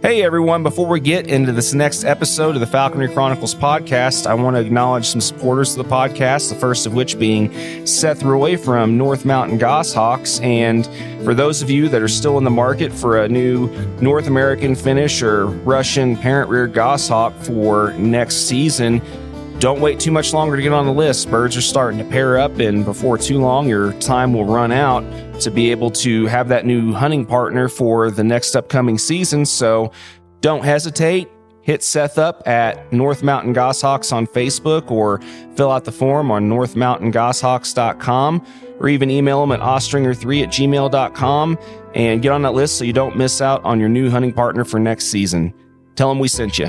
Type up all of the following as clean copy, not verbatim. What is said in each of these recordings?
Hey everyone, before we get into this next episode of the Falconry Chronicles podcast, I want to acknowledge some supporters of the podcast, the first of which being Seth Roy from North Mountain Goshawks. And for those of you that are still in the market for a new North American Finnish or Russian parent-reared goshawk for next season, don't wait too much longer to get on the list. Birds are starting to pair up, and before too long, your time will run out to be able to have that new hunting partner for the next upcoming season. So don't hesitate. Hit Seth up at North Mountain Goshawks on Facebook, or fill out the form on northmountaingoshawks.com, or even email them at ostringer3@gmail.com and get on that list so you don't miss out on your new hunting partner for next season. Tell them we sent you.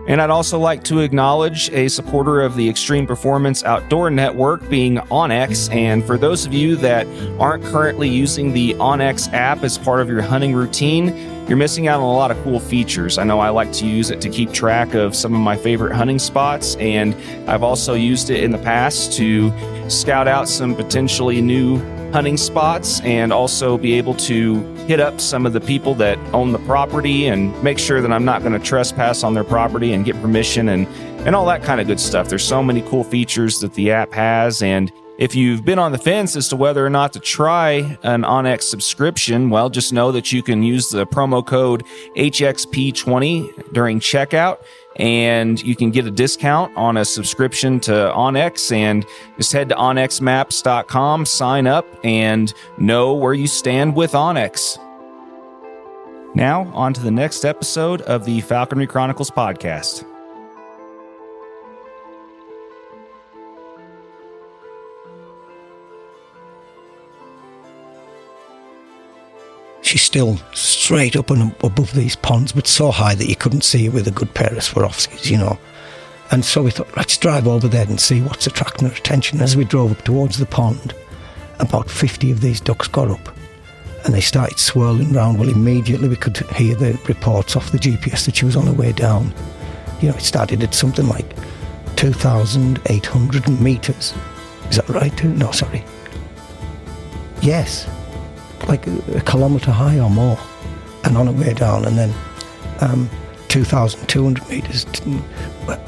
And I'd also like to acknowledge a supporter of the Extreme Performance Outdoor Network, being onX. And for those of you that aren't currently using the onX app as part of your hunting routine, you're missing out on a lot of cool features. I know I like to use it to keep track of some of my favorite hunting spots, and I've also used it in the past to scout out some potentially new hunting spots and also be able to hit up some of the people that own the property and make sure that I'm not going to trespass on their property and get permission and all that kind of good stuff. There's so many cool features that the app has, and if you've been on the fence as to whether or not to try an onX subscription, well, just know that you can use the promo code HXP20 during checkout, and you can get a discount on a subscription to onX. And just head to onxmaps.com, sign up, and know where you stand with onX. Now, on to the next episode of the Falconry Chronicles podcast. She's still straight up and above these ponds, but so high that you couldn't see her with a good pair of Swarovskis, you know. And so we thought, let's drive over there and see what's attracting her attention. As we drove up towards the pond, about 50 of these ducks got up and they started swirling round. Well, immediately we could hear the reports off the GPS that she was on her way down. You know, it started at something like 2,800 metres. Is that right? No, sorry. Yes. Like a kilometre high or more, and on her way down, and then 2,200 metres,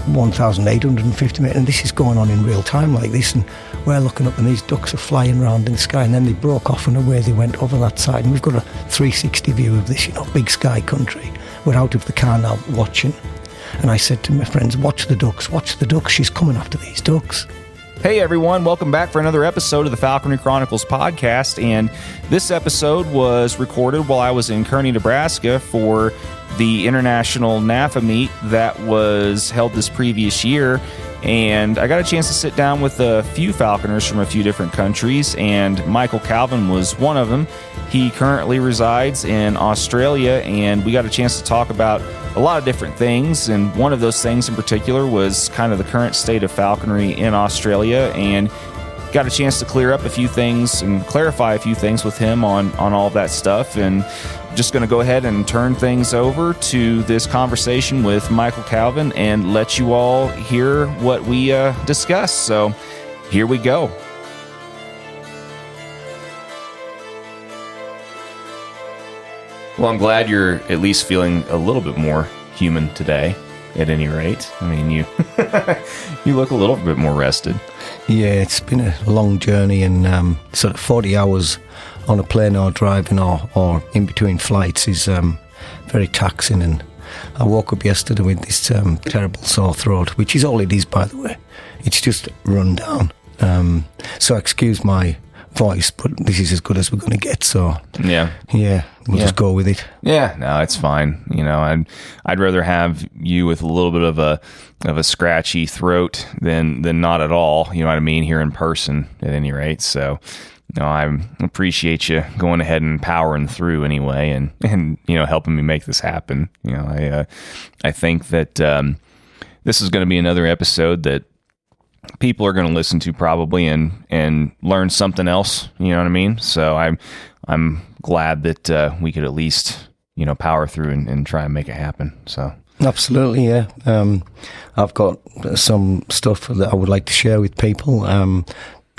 1,850 metres, and this is going on in real time like this, and we're looking up and these ducks are flying around in the sky, and then they broke off and away they went over that side, and we've got a 360 view of this, you know, big sky country. We're out of the car now watching, and I said to my friends, watch the ducks, she's coming after these ducks. Hey everyone, welcome back for another episode of the Falconry Chronicles podcast, and this episode was recorded while I was in Kearney, Nebraska for the international NAFA meet that was held this previous year, and I got a chance to sit down with a few falconers from a few different countries, and Michael Calvin was one of them. He currently resides in Australia, and we got a chance to talk about a lot of different things, and one of those things in particular was kind of the current state of falconry in Australia, and got a chance to clear up a few things and clarify a few things with him on all of that stuff. And just going to go ahead and turn things over to this conversation with Michael Calvin and let you all hear what we discussed. So here we go. Well, I'm glad you're at least feeling a little bit more human today, at any rate. I mean, you you look a little bit more rested. Yeah, it's been a long journey, and sort of 40 hours on a plane or driving or in between flights is very taxing. And I woke up yesterday with this terrible sore throat, which is all it is, by the way. It's just run down. So excuse my voice, but this is as good as we're going to get. So yeah, we'll just go with it. Yeah, no, it's fine. You know, I'd rather have you with a little bit of a scratchy throat than not at all. You know what I mean? Here in person, at any rate. So, no, I appreciate you going ahead and powering through anyway, and you know, helping me make this happen. You know, I think that this is going to be another episode that people are going to listen to probably and learn something else. You know what I mean? So I'm glad that we could at least, you know, power through and try and make it happen. So absolutely, yeah. I've got some stuff that I would like to share with people.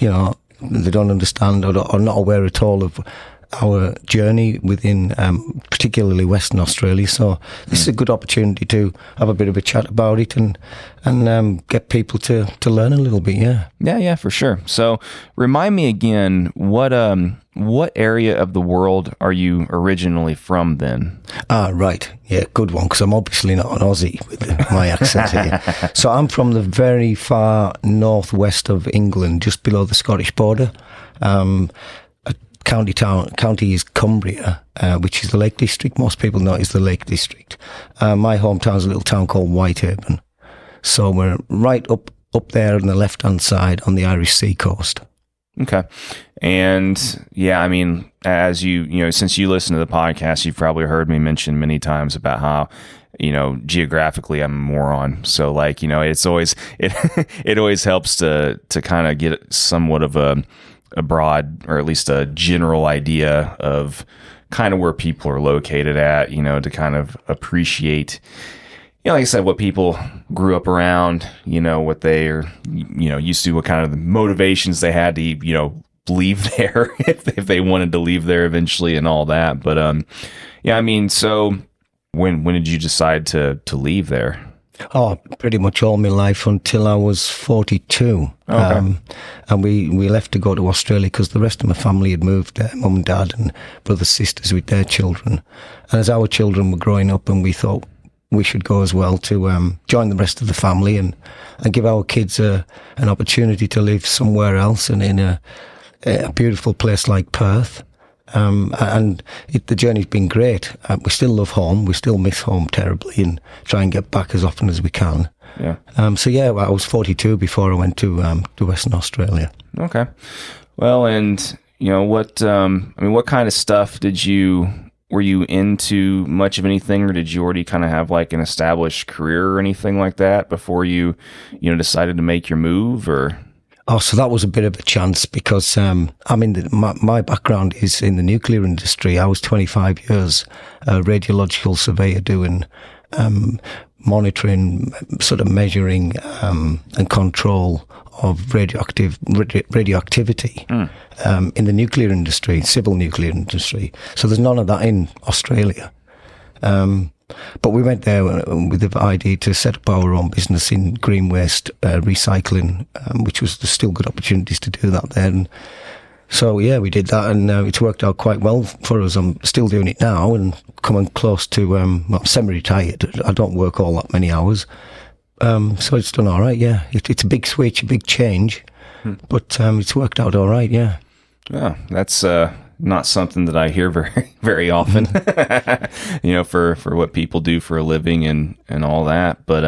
You know, they don't understand or are not aware at all of our journey within particularly Western Australia. So this is a good opportunity to have a bit of a chat about it and get people to learn a little bit. Yeah, for sure. So remind me again, what area of the world are you originally from then? Right. Yeah, good one, because I'm obviously not an Aussie with my accent here. So I'm from the very far northwest of England, just below the Scottish border. County is Cumbria, which is the Lake District. Most people know it is the Lake District. My hometown is a little town called Whitehaven. So we're right up there on the left-hand side on the Irish sea coast. Okay. And yeah, I mean, as since you listen to the podcast, you've probably heard me mention many times about how, geographically I'm a moron. So like, it's always, it always helps to kind of get somewhat of a broad, or at least a general idea of kind of where people are located at, to kind of appreciate, like I said, what people grew up around, what they are, used to, what kind of the motivations they had to, leave there if they wanted to leave there eventually and all that. But, I mean, so when did you decide to leave there? Oh, pretty much all my life until I was 42. Okay. And we left to go to Australia because the rest of my family had moved there, mum and dad and brothers, sisters with their children. And as our children were growing up, and we thought we should go as well to join the rest of the family and give our kids an opportunity to live somewhere else and in a beautiful place like Perth. The journey's been great. We still love home. We still miss home terribly and try and get back as often as we can. Yeah. I was 42 before I went to Western Australia. Okay. Well, and what kind of stuff were you into much of anything, or did you already kind of have like an established career or anything like that before you decided to make your move, or? Oh, so that was a bit of a chance because, my background is in the nuclear industry. I was 25 years a radiological surveyor doing monitoring, sort of measuring and control of radioactivity in the nuclear industry, civil nuclear industry. So there's none of that in Australia. But we went there with the idea to set up our own business in green waste recycling, which was there's still good opportunities to do that there. And so, yeah, we did that, and it's worked out quite well for us. I'm still doing it now and coming close to, I'm semi-retired. I don't work all that many hours. So it's done all right, yeah. It's a big switch, a big change, but it's worked out all right, yeah. Yeah, that's not something that I hear very, very often, for what people do for a living and all that. But,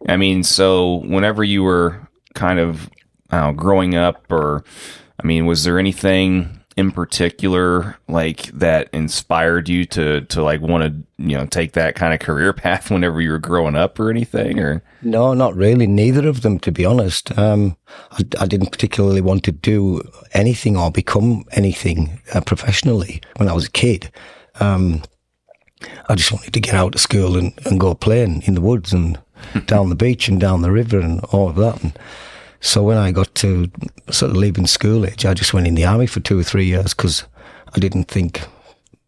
I mean, so whenever you were kind of growing up, or, I mean, was there anything in particular like that inspired you to like want to, take that kind of career path whenever you were growing up or anything, or? No, not really. Neither of them, to be honest. I didn't particularly want to do anything or become anything professionally when I was a kid. I just wanted to get out of school and go playing in the woods and down the beach and down the river and all of that. And so when I got to sort of leaving school age, I just went in the army for 2 or 3 years because I didn't think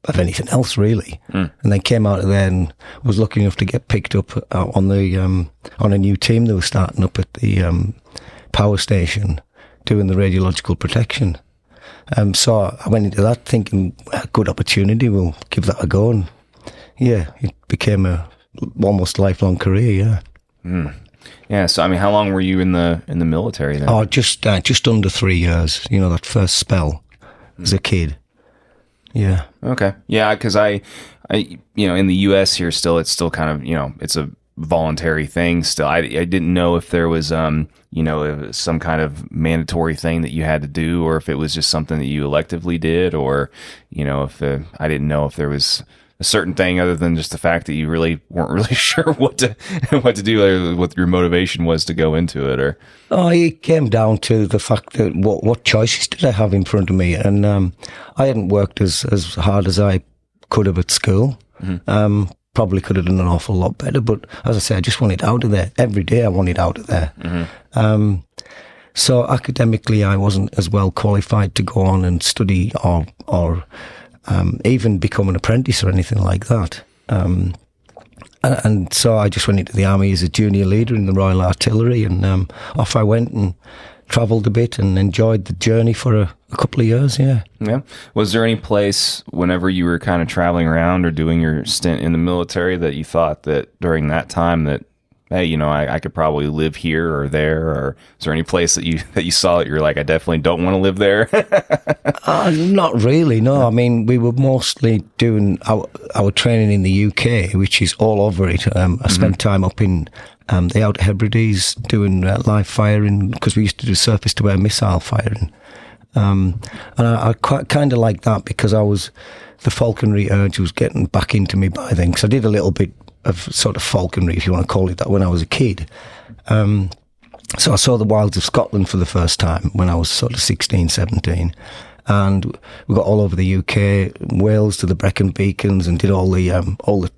of anything else really. And then came out of there and was lucky enough to get picked up on a new team that was starting up at the power station doing the radiological protection. So I went into that thinking, a good opportunity, we'll give that a go. And yeah, it became a almost lifelong career, yeah. Yeah, so I mean, how long were you in the military then? Oh, just under 3 years. That first spell as a kid. Yeah. Okay. Yeah, because I in the U.S. here still, it's still kind of it's a voluntary thing still. I didn't know if there was some kind of mandatory thing that you had to do, or if it was just something that you electively did, or if I didn't know if there was a certain thing other than just the fact that you really weren't really sure what to do, or what your motivation was to go into it, or. Oh, it came down to the fact that what choices did I have in front of me, and I hadn't worked as hard as I could have at school. Mm-hmm. Probably could have done an awful lot better, but as I say, I just wanted out of there. Every day I wanted out of there. Mm-hmm. So academically, I wasn't as well qualified to go on and study or even become an apprentice or anything like that. And so I just went into the army as a junior leader in the Royal Artillery, and off I went and travelled a bit and enjoyed the journey for a couple of years, yeah. Yeah. Was there any place, whenever you were kind of traveling around or doing your stint in the military, that you thought that during that time that, hey, you know, I could probably live here or there? Or is there any place that you saw that you're like, I definitely don't want to live there? Not really, no. I mean, we were mostly doing our training in the UK, which is all over it. I spent time up in the Outer Hebrides doing live firing, because we used to do surface-to-air missile firing. And I quite kind of like that, because the falconry urge was getting back into me by then, because I did a little bit of sort of falconry, if you want to call it that, when I was a kid. So I saw the wilds of Scotland for the first time when I was sort of 16, 17. And we got all over the UK, Wales to the Brecon Beacons, and did all the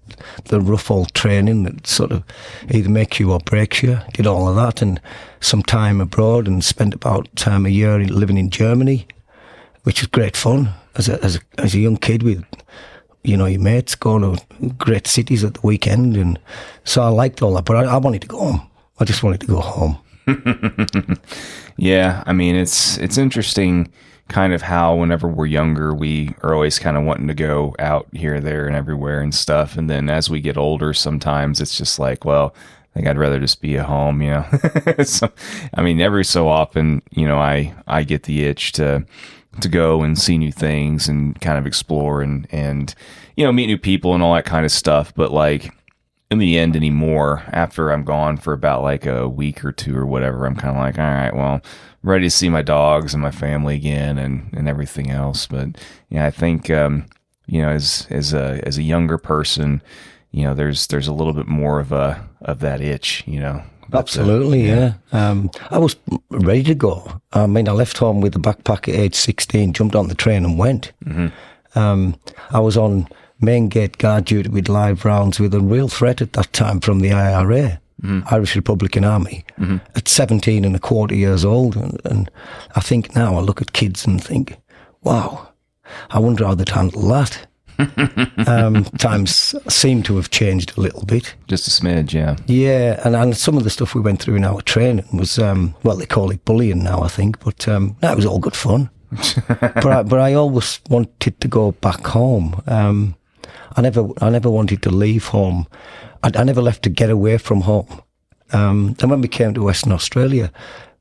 rough old training that sort of either makes you or breaks you. Did all of that, and some time abroad, and spent about a year living in Germany, which was great fun as a young kid with, you know, your mates going to great cities at the weekend. And so I liked all that, but I wanted to go home. I just wanted to go home. Yeah, I mean, it's interesting kind of how whenever we're younger, we are always kind of wanting to go out here, there, and everywhere and stuff. And then as we get older, sometimes it's just like, well, I think I'd rather just be at home, you know. So, I mean, every so often, you know, I get the itch to go and see new things and kind of explore and you know, meet new people and all that kind of stuff. But like in the end anymore, after I'm gone for about like a week or two or whatever, I'm kind of like, all right, well, I'm ready to see my dogs and my family again and everything else. But yeah, I think, you know, as a younger person, you know, there's a little bit more of that itch, you know. Absolutely, yeah. I was ready to go. I mean, I left home with a backpack at age 16, jumped on the train and went. I was on main gate guard duty with live rounds with a real threat at that time from the IRA, Irish Republican Army, at 17 and a quarter years old. And I think now I look at kids and think, wow, I wonder how they'd handle that. Times seem to have changed a little bit. Just a smidge, yeah. Yeah, and some of the stuff we went through in our training was, well, they call it bullying now, I think, but no, it was all good fun. but I always wanted to go back home. I never wanted to leave home. I never left to get away from home. And when we came to Western Australia,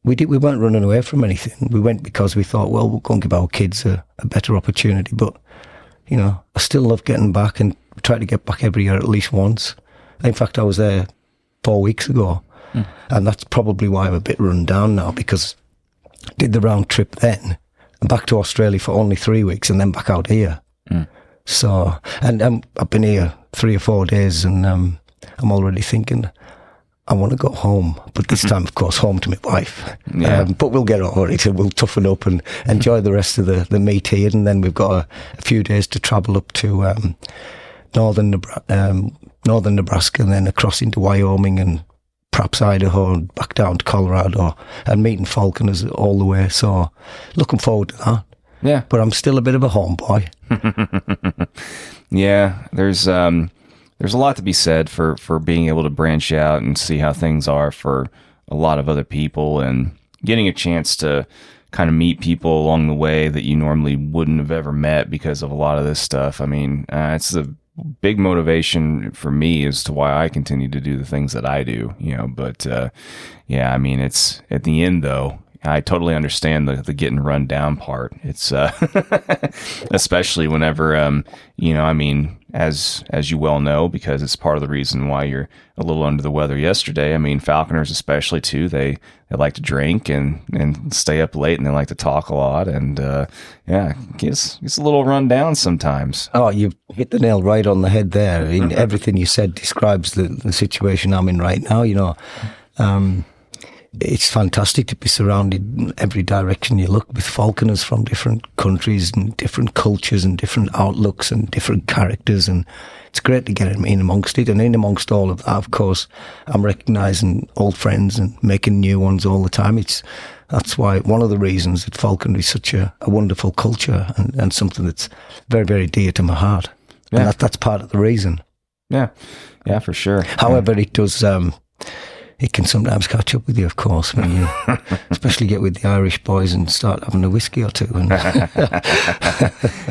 we weren't running away from anything. We went because we thought, well, we'll go and give our kids a better opportunity. But you know, I still love getting back and try to get back every year at least once. In fact, I was there 4 weeks ago, and that's probably why I'm a bit run down now, because I did the round trip then, and back to Australia for only 3 weeks, and then back out here. So, and I've been here 3 or 4 days, and I'm already thinking I want to go home, but this time, of course, home to my wife. Yeah. But we'll get over it and we'll toughen up and enjoy the rest of the meet here. And then we've got a few days to travel up to northern Nebraska, and then across into Wyoming and perhaps Idaho and back down to Colorado, and meeting falconers all the way. So looking forward to that. Yeah. But I'm still a bit of a homeboy. Yeah, there's a lot to be said for being able to branch out and see how things are for a lot of other people, and getting a chance to kind of meet people along the way that you normally wouldn't have ever met because of a lot of this stuff. I mean, it's a big motivation for me as to why I continue to do the things that I do, you know, but yeah, I mean, it's at the end though, I totally understand the getting run down part. It's especially whenever you know, I mean, as you well know, because it's part of the reason why you're a little under the weather yesterday. I mean, falconers especially too, they like to drink and stay up late, and they like to talk a lot, and yeah, it's a little run down sometimes. Oh, you've hit the nail right on the head there. Everything you said describes the situation I'm in right now, you know. it's fantastic to be surrounded in every direction you look with falconers from different countries and different cultures and different outlooks and different characters, and it's great to get in amongst it. And in amongst all of that, of course, I'm recognising old friends and making new ones all the time. That's why one of the reasons that falconry is such a wonderful culture and something that's very, very dear to my heart. Yeah. And that's part of the reason. Yeah, for sure. However, it does... it can sometimes catch up with you, of course, when you especially get with the Irish boys and start having a whiskey or two. And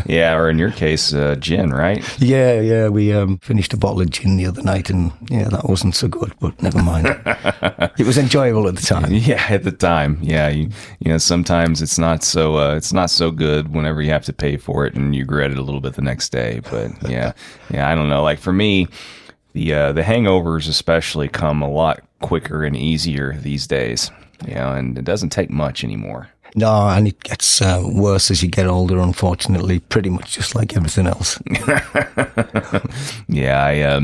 yeah, or in your case, gin, right? Yeah. We finished a bottle of gin the other night, and yeah, that wasn't so good, but never mind. It was enjoyable at the time. Yeah, at the time. Yeah, you know, sometimes it's not so good whenever you have to pay for it, and you regret it a little bit the next day. But yeah, I don't know. Like for me, the hangovers especially come a lot quicker and easier these days, you know, and it doesn't take much anymore. No, and it gets worse as you get older, unfortunately, pretty much just like everything else. Yeah,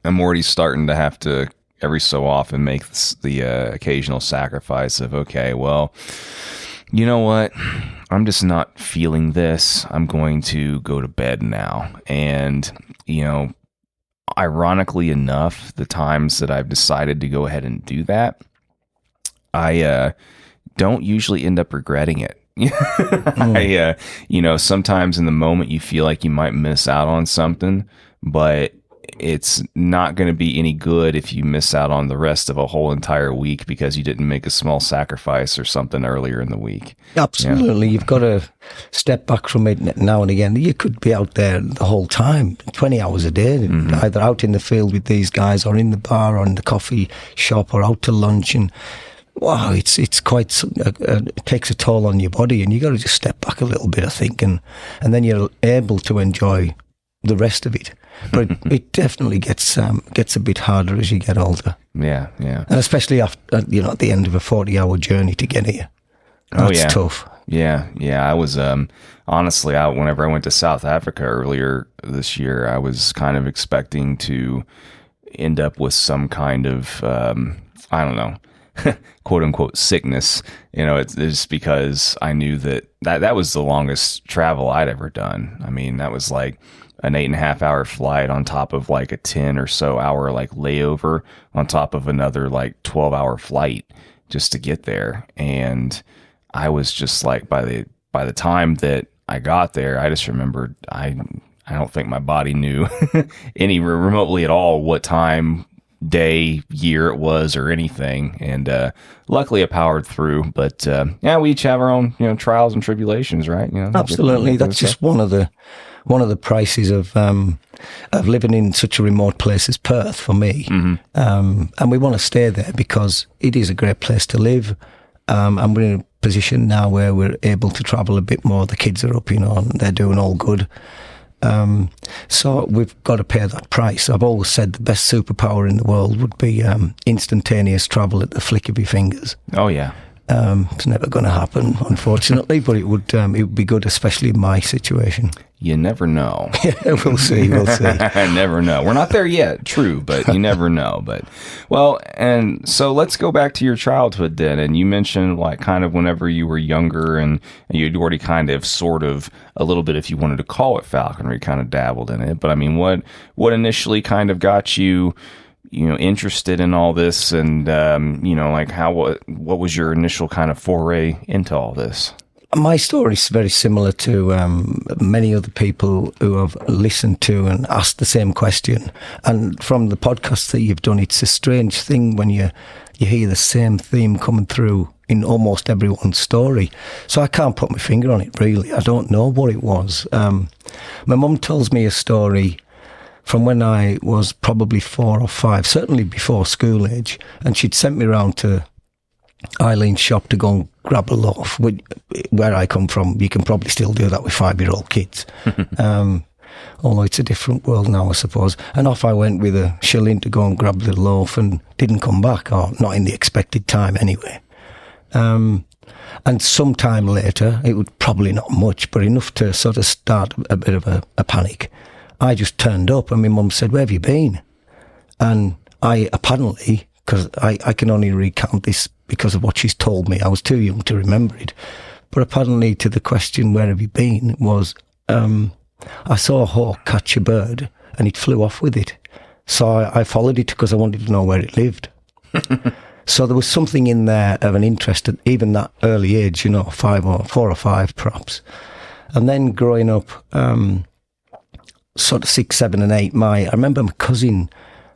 I'm already starting to have to every so often make the occasional sacrifice of, okay, well, you know what? I'm just not feeling this. I'm going to go to bed now. And, you know, ironically enough, the times that I've decided to go ahead and do that, I don't usually end up regretting it. You know, sometimes in the moment you feel like you might miss out on something, but it's not going to be any good if you miss out on the rest of a whole entire week because you didn't make a small sacrifice or something earlier in the week. Absolutely. Yeah. You've got to step back from it now and again. You could be out there the whole time, 20 hours a day, either out in the field with these guys or in the bar or in the coffee shop or out to lunch. And wow, it's quite, it takes a toll on your body, and you got to just step back a little bit, I think. And then you're able to enjoy the rest of it. But it definitely gets a bit harder as you get older. Yeah. And especially after, you know, at the end of a 40-hour journey to get here. That's tough. Yeah. I was, honestly, whenever I went to South Africa earlier this year, I was kind of expecting to end up with some kind of, I don't know, quote unquote sickness. You know, it's just because I knew that was the longest travel I'd ever done. I mean, that was like an 8.5-hour flight on top of like a 10 or so hour like layover on top of another like 12-hour flight just to get there. And I was just like, by the time that I got there, I just remembered I don't think my body knew any remotely at all what time, day, year it was or anything. And luckily I powered through. But yeah, we each have our own, you know, trials and tribulations, right? You know, absolutely. That's just one of the prices of living in such a remote place as Perth for me. And we want to stay there because it is a great place to live. And we're in a position now where we're able to travel a bit more. The kids are up, you know, and they're doing all good. So we've got to pay that price. I've always said the best superpower in the world would be instantaneous travel at the flick of your fingers. Oh, yeah. It's never going to happen, unfortunately, but it would be good, especially in my situation. You never know. Yeah, we'll see. I never know. We're not there yet, true, but you never know. But, well, and so let's go back to your childhood then. And you mentioned like kind of whenever you were younger and you'd already kind of sort of a little bit, if you wanted to call it falconry, kind of dabbled in it. But I mean, what initially kind of got you, you know, interested in all this, and you know, like what was your initial kind of foray into all this? My story is very similar to many other people who have listened to and asked the same question. And from the podcast that you've done, it's a strange thing when you hear the same theme coming through in almost everyone's story. So I can't put my finger on it, really. I don't know what it was. My mum tells me a story from when I was probably 4 or 5, certainly before school age, and she'd sent me round to Eileen's shop to go and grab a loaf. Where I come from, you can probably still do that with 5-year-old kids. Although it's a different world now, I suppose. And off I went with a shilling to go and grab the loaf and didn't come back, or not in the expected time anyway. And sometime later, it was probably not much, but enough to sort of start a bit of a panic. I just turned up and my mum said, "Where have you been?" And I apparently, because I can only recount this because of what she's told me. I was too young to remember it. But apparently to the question, where have you been, was I saw a hawk catch a bird and it flew off with it. So I followed it because I wanted to know where it lived. So there was something in there of an interest at even that early age, 4 or 5 perhaps. And then growing up, sort of 6, 7 and 8, I remember my cousin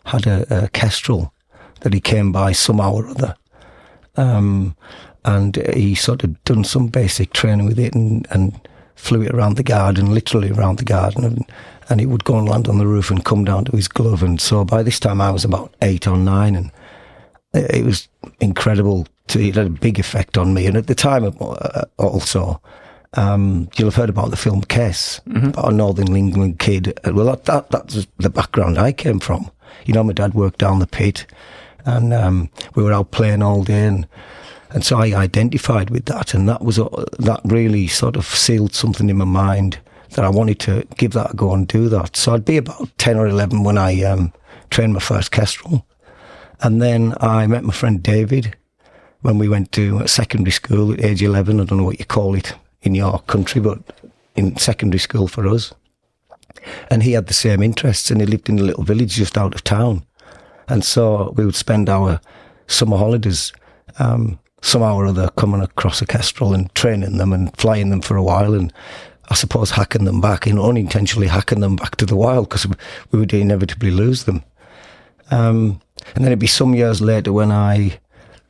had a kestrel that he came by somehow or other. And he sort of done some basic training with it and flew it around the garden, literally around the garden. And it would go and land on the roof and come down to his glove. And so by this time I was about 8 or 9, and it was incredible. It had a big effect on me. And at the time also, you'll have heard about the film Kess, about a Northern England kid. Well, that's the background I came from. My dad worked down the pit, and we were out playing all day, and so I identified with that, and that really sort of sealed something in my mind that I wanted to give that a go and do that. So I'd be about 10 or 11 when I trained my first kestrel. And then I met my friend David when we went to secondary school at age 11. I don't know what you call it in your country, but in secondary school for us. And he had the same interests, and he lived in a little village just out of town. And so we would spend our summer holidays somehow or other coming across a kestrel and training them and flying them for a while, and I suppose hacking them back, unintentionally hacking them back to the wild, because we would inevitably lose them. And then it'd be some years later when I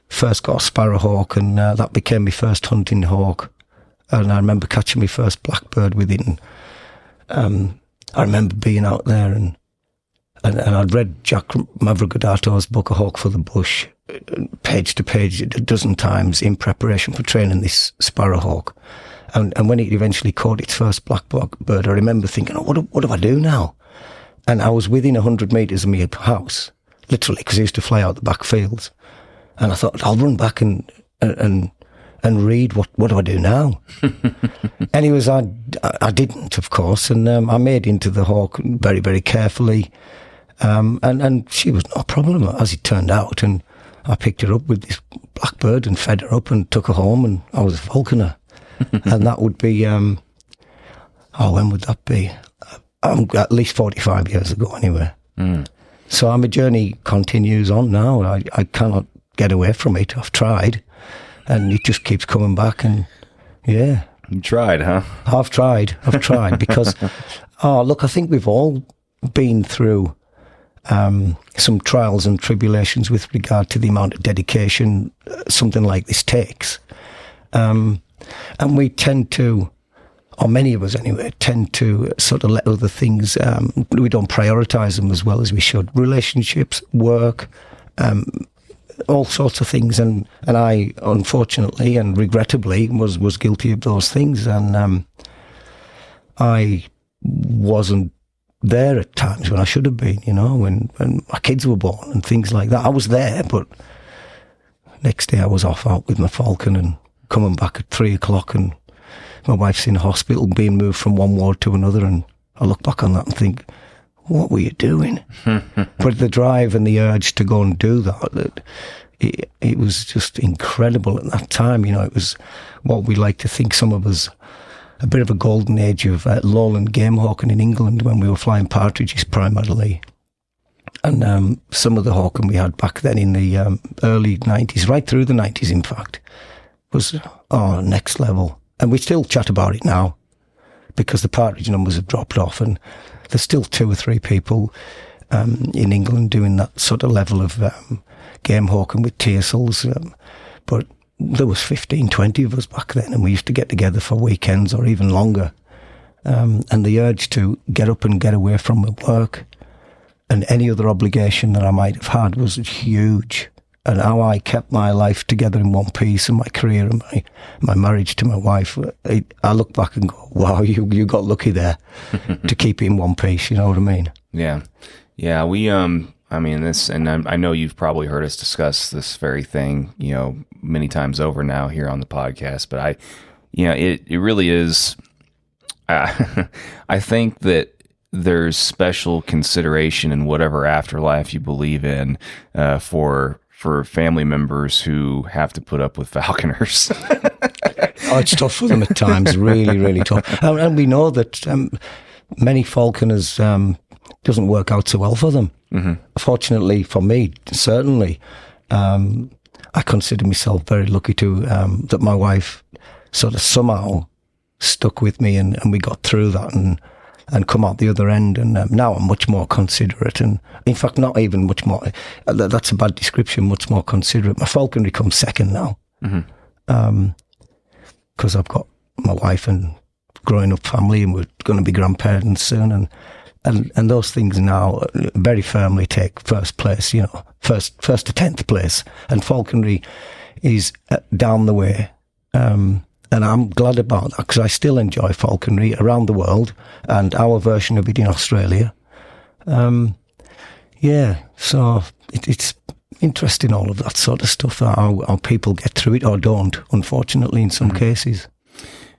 first got a sparrowhawk, and that became my first hunting hawk. And I remember catching my first blackbird with it. And I remember being out there, and I'd read Jack Mavrogodato's book, A Hawk for the Bush, page to page a dozen times in preparation for training this sparrowhawk. And when it eventually caught its first blackbird, I remember thinking, what do I do now? And I was within 100 metres of my house, literally, because I used to fly out the back fields. And I thought, I'll run back and read, what do I do now? Anyways, I didn't, of course, and I made into the hawk very, very carefully. And she was no problem, as it turned out. And I picked her up with this blackbird and fed her up and took her home, and I was a falconer. And that would be, when would that be? At least 45 years ago, anyway. So my journey continues on now. I cannot get away from it. I've tried, and it just keeps coming back. And yeah, you tried, huh? I've tried because, look, I think we've all been through some trials and tribulations with regard to the amount of dedication something like this takes. And we tend to, or many of us anyway, tend to sort of let other things, we don't prioritise them as well as we should. Relationships, work, all sorts of things. And I, unfortunately and regrettably, was guilty of those things. And I wasn't there at times when I should have been, when my kids were born and things like that. I was there, but next day I was off out with my falcon and coming back at 3 o'clock, and my wife's in hospital being moved from one ward to another, and I look back on that and think, what were you doing? But the drive and the urge to go and do that, it was just incredible at that time. It was what we like to think, some of us, a bit of a golden age of lowland game hawking in England when we were flying partridges primarily. And some of the hawking we had back then in the early 90s, right through the 90s in fact, was next level. And we still chat about it now because the partridge numbers have dropped off, and there's still 2 or 3 people in England doing that sort of level of game hawking with tiercels. But there was 15, 20 of us back then, and we used to get together for weekends or even longer. And the urge to get up and get away from my work and any other obligation that I might have had was huge. And how I kept my life together in one piece, and my career and my marriage to my wife, I look back and go, wow, you got lucky there to keep it in one piece, you know what I mean? Yeah. Yeah, we, this, and I know you've probably heard us discuss this very thing, many times over now here on the podcast, but it really is, I think that there's special consideration in whatever afterlife you believe in for for family members who have to put up with falconers? Oh, it's tough for them at times, really, really tough. And we know that many falconers doesn't work out so well for them. Mm-hmm. Fortunately for me, certainly, I consider myself very lucky to that my wife sort of somehow stuck with me, and we got through that and come out the other end. And now I'm much more considerate, and in fact, not even much more. That's a bad description. Much more considerate. My falconry comes second now, because I've got my wife and growing up family, and we're going to be grandparents soon, and those things now very firmly take first place. You know, first to 10th place, and falconry is down the way. And I'm glad about that, because I still enjoy falconry around the world, and our version of it in Australia. So it's interesting, all of that sort of stuff, how people get through it or don't, unfortunately, in some cases.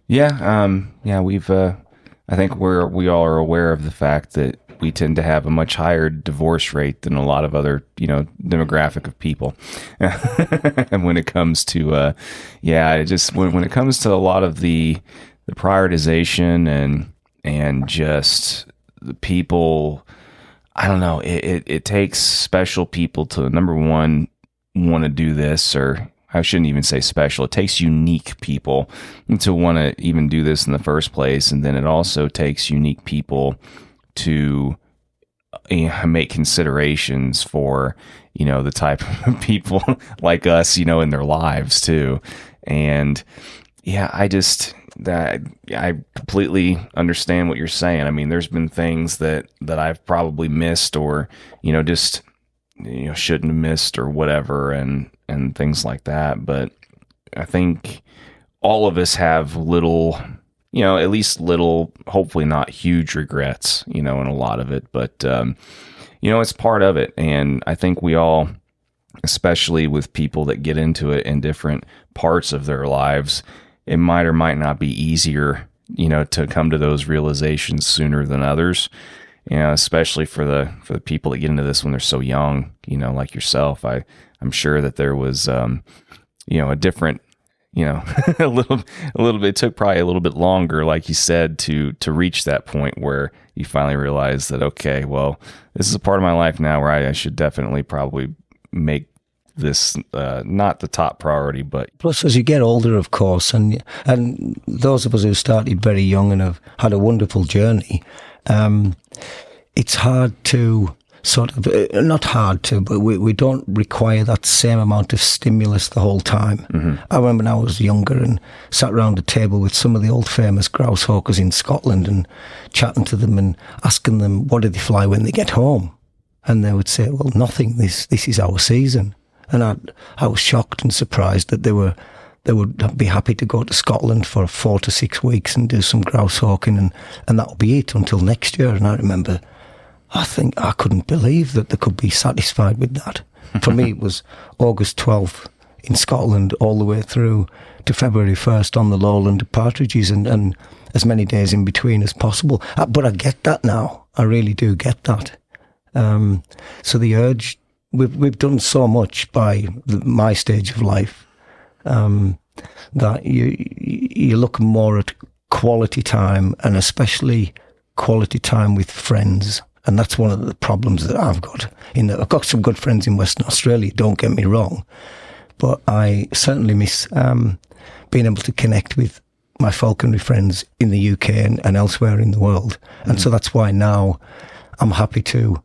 We've, I think we all are aware of the fact that we tend to have a much higher divorce rate than a lot of other, demographic of people. And when it comes to, when it comes to a lot of the prioritization and just the people, I don't know, it takes special people to, number one, want to do this, or I shouldn't even say special. It takes unique people to want to even do this in the first place. And then it also takes unique people to make considerations for, the type of people like us, in their lives too. And I completely understand what you're saying. I mean, there's been things that I've probably missed, or, shouldn't have missed, or whatever, and things like that. But I think all of us have little, at least little, hopefully not huge regrets, in a lot of it, but, it's part of it. And I think we all, especially with people that get into it in different parts of their lives, it might or might not be easier, to come to those realizations sooner than others, especially for the people that get into this when they're so young, like yourself. I'm sure that there was, a different, a little bit, it took probably a little bit longer, like you said, to reach that point where you finally realize that, okay, well, this is a part of my life now where I should definitely probably make this not the top priority. But plus, as you get older, of course, and those of us who started very young and have had a wonderful journey, it's hard to not hard to, but we don't require that same amount of stimulus the whole time. Mm-hmm. I remember when I was younger and sat around a table with some of the old famous grouse hawkers in Scotland and chatting to them and asking them, what do they fly when they get home? And they would say, well, nothing, this is our season. And I was shocked and surprised that they would be happy to go to Scotland for 4 to 6 weeks and do some grouse hawking, and that would be it until next year. And I remember, I think I couldn't believe that they could be satisfied with that. For me, it was August 12th in Scotland all the way through to February 1st on the lowland of partridges, and as many days in between as possible. But I get that now. I really do get that. So the urge, we've done so much by my stage of life, that you look more at quality time, and especially quality time with friends. And that's one of the problems that I've got. I've got some good friends in Western Australia, don't get me wrong, but I certainly miss being able to connect with my falconry friends in the UK and elsewhere in the world. Mm-hmm. And so that's why now I'm happy to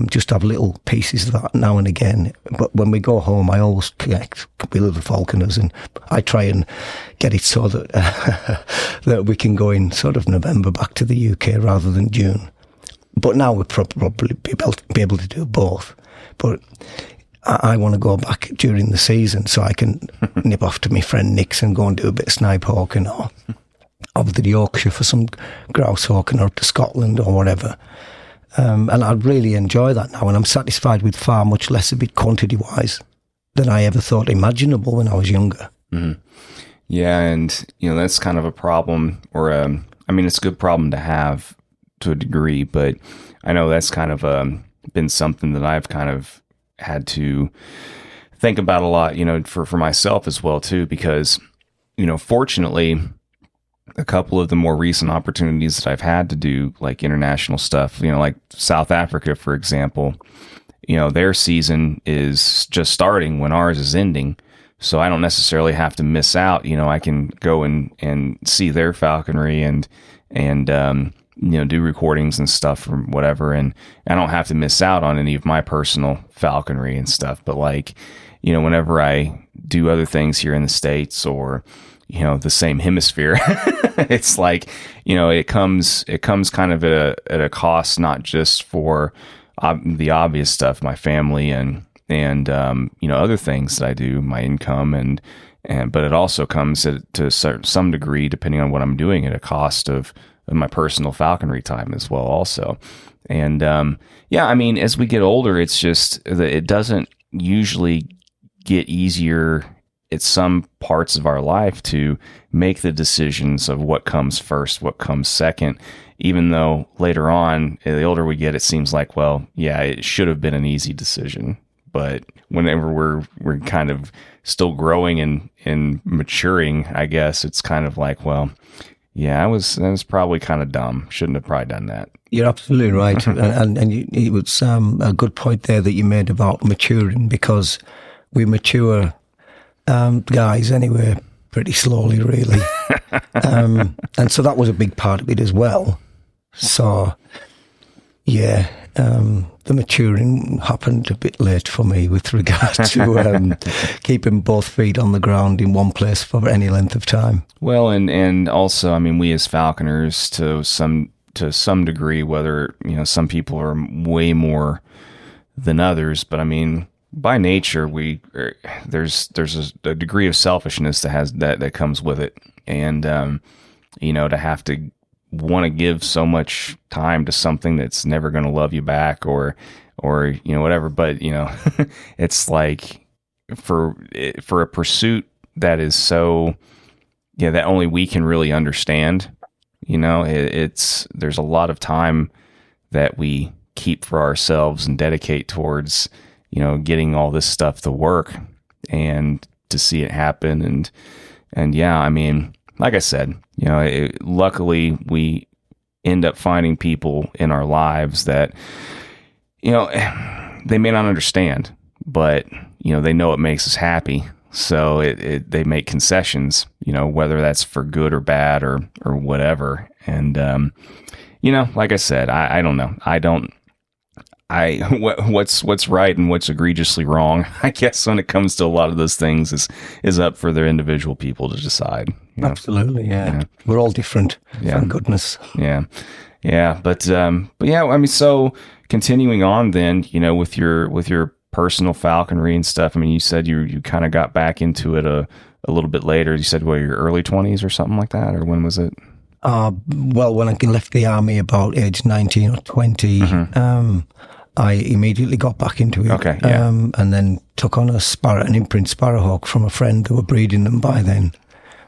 just have little pieces of that now and again. But when we go home, I always connect with other falconers, and I try and get it so that that we can go in sort of November back to the UK rather than June. But now we'll probably be able to do both. But I want to go back during the season so I can nip off to my friend Nick's and go and do a bit of snipe hawking, or over to Yorkshire for some grouse hawking, or up to Scotland or whatever. And I really enjoy that now, and I'm satisfied with far much less of it quantity-wise than I ever thought imaginable when I was younger. Mm-hmm. Yeah, and that's kind of a problem, or it's a good problem to have to a degree, but I know that's kind of been something that I've kind of had to think about a lot, for myself as well too, because, fortunately, a couple of the more recent opportunities that I've had to do like international stuff, like South Africa, for example, their season is just starting when ours is ending. So I don't necessarily have to miss out. I can go and see their falconry and do recordings and stuff or whatever. And I don't have to miss out on any of my personal falconry and stuff. But like, whenever I do other things here in the States or, the same hemisphere, it's like, it comes kind of at a cost, not just for the obvious stuff, my family and other things that I do, my income but it also comes to some degree, depending on what I'm doing, at a cost of my personal falconry time as well also. And as we get older, it's just that it doesn't usually get easier at some parts of our life to make the decisions of what comes first, what comes second, even though later on, the older we get, it seems like, well, yeah, it should have been an easy decision. But whenever we're kind of still growing and maturing, I guess it's kind of like, well, yeah, that was probably kind of dumb. Shouldn't have probably done that. You're absolutely right. and it was a good point there that you made about maturing, because we mature guys anyway pretty slowly, really. And so that was a big part of it as well. So, yeah, the maturing happened a bit late for me with regard to keeping both feet on the ground in one place for any length of time. Well, and also, we as falconers to some degree, whether some people are way more than others, but by nature, there's a degree of selfishness that comes with it, and to have to want to give so much time to something that's never going to love you back, or whatever. But it's like for a pursuit that is so that only we can really understand. There's a lot of time that we keep for ourselves and dedicate towards getting all this stuff to work and to see it happen. And yeah, like I said, luckily we end up finding people in our lives that, they may not understand, but, they know it makes us happy. So they make concessions, whether that's for good or bad or whatever. And, like I said, I don't know. What's right and what's egregiously wrong, I guess, when it comes to a lot of those things is up for their individual people to decide. Absolutely, yeah. We're all different. Yeah. Thank goodness. Yeah. But yeah, so continuing on then, with your personal falconry and stuff. You said you kind of got back into it a little bit later. You said, your early 20s or something like that, or when was it? Well, when I left the army about age 19 or 20, I immediately got back into it. Okay, yeah. And then took on an imprint sparrowhawk from a friend who were breeding them by then.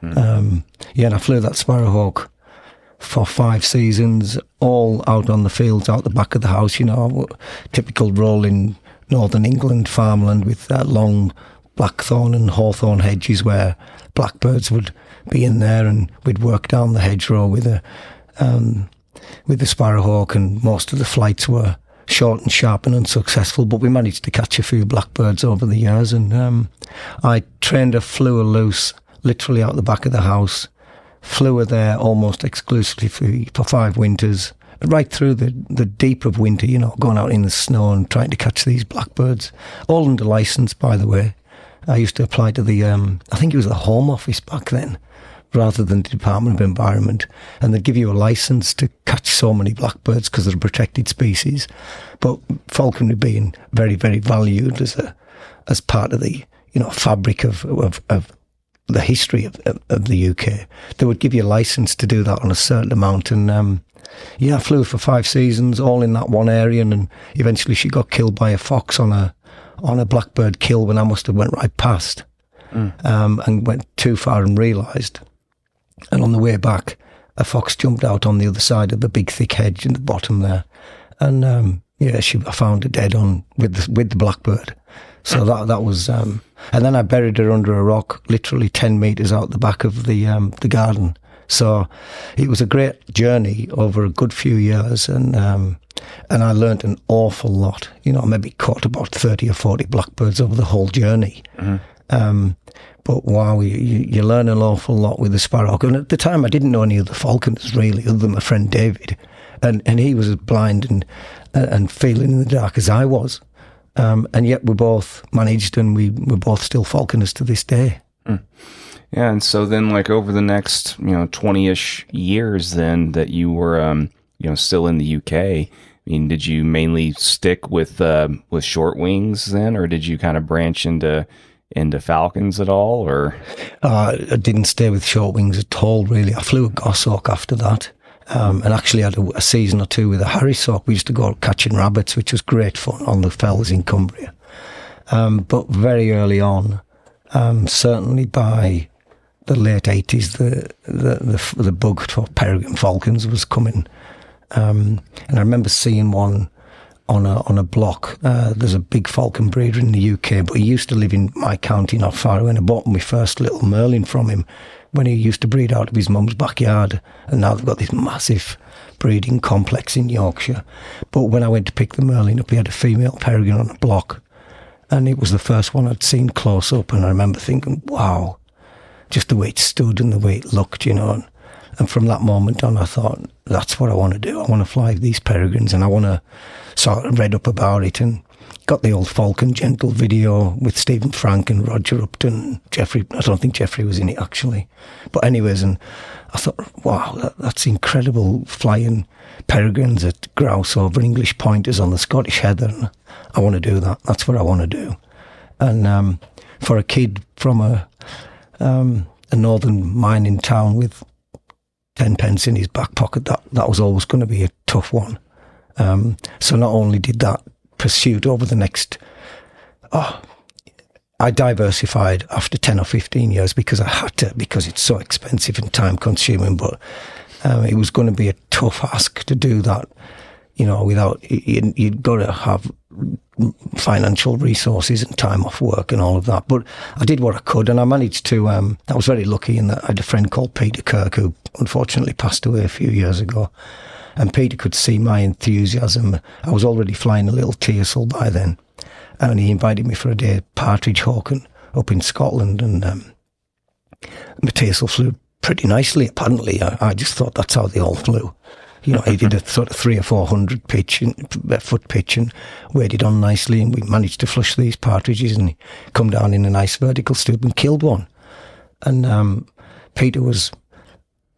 And I flew that sparrowhawk for 5 seasons, all out on the fields, out the back of the house, typical rolling northern England farmland with long blackthorn and hawthorn hedges where blackbirds would be in there, and we'd work down the hedgerow with the sparrowhawk, and most of the flights were short and sharp and unsuccessful, but we managed to catch a few blackbirds over the years. And I trained her, flew her loose, literally out the back of the house, flew her there almost exclusively for 5 winters, right through the deep of winter, going out in the snow and trying to catch these blackbirds, all under license, by the way. I used to apply to the, I think it was the Home Office back then, rather than the Department of Environment, and they'd give you a license to catch so many blackbirds because they're a protected species. But falconry being very, very valued as part of the fabric of the history of the UK, they would give you a license to do that on a certain amount. And I flew for 5 seasons, all in that one area, and eventually she got killed by a fox on a blackbird kill when I must have went right past, and went too far and realised. And on the way back, a fox jumped out on the other side of the big thick hedge in the bottom there, and I found her dead with the blackbird. So that was, and then I buried her under a rock, literally 10 metres out the back of the garden. So it was a great journey over a good few years, and I learnt an awful lot. You know, maybe caught about 30 or 40 blackbirds over the whole journey. But wow, you learn an awful lot with the sparrowhawk. And at the time, I didn't know any of the falconers really, other than my friend David, and he was as blind and feeling in the dark as I was. And yet we both managed, and we're both still falconers to this day. Yeah, and so then, like, over the next 20-ish years, then that you were still in the UK. I mean, did you mainly stick with short wings then, or did you kind of branch into falcons at all? Or I didn't stay with short wings at all, really. I flew a goshawk after that. And actually had a season or two with a harrisawk. We used to go catching rabbits, which was great fun on the fells in Cumbria. But very early on, certainly by the late 80s, the bug for peregrine falcons was coming. And I remember seeing one on a block. There's a big falcon breeder in the UK, but he used to live in my county not far away, and I bought my first little merlin from him when he used to breed out of his mum's backyard, and now they've got this massive breeding complex in Yorkshire. But when I went to pick the merlin up, he had a female peregrine on a block, and it was the first one I'd seen close up, and I remember thinking, wow, just the way it stood and the way it looked, and from that moment on I thought, that's what I want to do. I want to fly these peregrines, and I want to sort of read up about it, and got the old Falcon Gentle video with Stephen Frank and Roger Upton, Jeffrey. I don't think Jeffrey was in it actually, but anyways, and I thought, wow, that's incredible, flying peregrines at grouse over English pointers on the Scottish heather. And I want to do that. That's what I want to do. And for a kid from a northern mining town with 10 pence in his back pocket, that was always going to be a tough one. So not only did that pursuit over the next, I diversified after 10 or 15 years because I had to, because it's so expensive and time consuming, but it was going to be a tough ask to do that, without, you'd got to have financial resources and time off work and all of that. But I did what I could, and I managed to, I was very lucky in that I had a friend called Peter Kirk, who unfortunately passed away a few years ago. And Peter could see my enthusiasm. I was already flying a little tearsel by then. And he invited me for a day partridge hawking up in Scotland. And my tearsel flew pretty nicely, apparently. I just thought that's how they all flew. He did a sort of 300 or 400 foot pitch and weighed it on nicely. And we managed to flush these partridges and come down in a nice vertical stoop and killed one. And Peter was...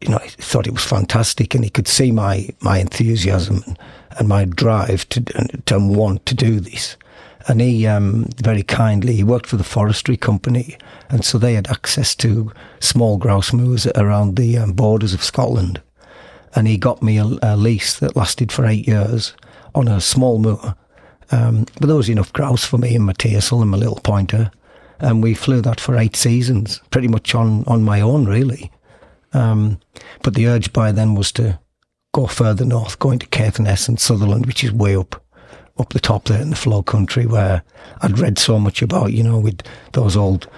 I thought it was fantastic, and he could see my enthusiasm and my drive to want to do this. And he very kindly, he worked for the forestry company, and so they had access to small grouse moors around the borders of Scotland. And he got me a lease that lasted for 8 years on a small moor. But there was enough grouse for me and my tearsel and my little pointer, and we flew that for 8 seasons, pretty much on my own, really. But the urge by then was to go further north, going to Caithness and Sutherland, which is way up the top there in the flow country, where I'd read so much about, with those old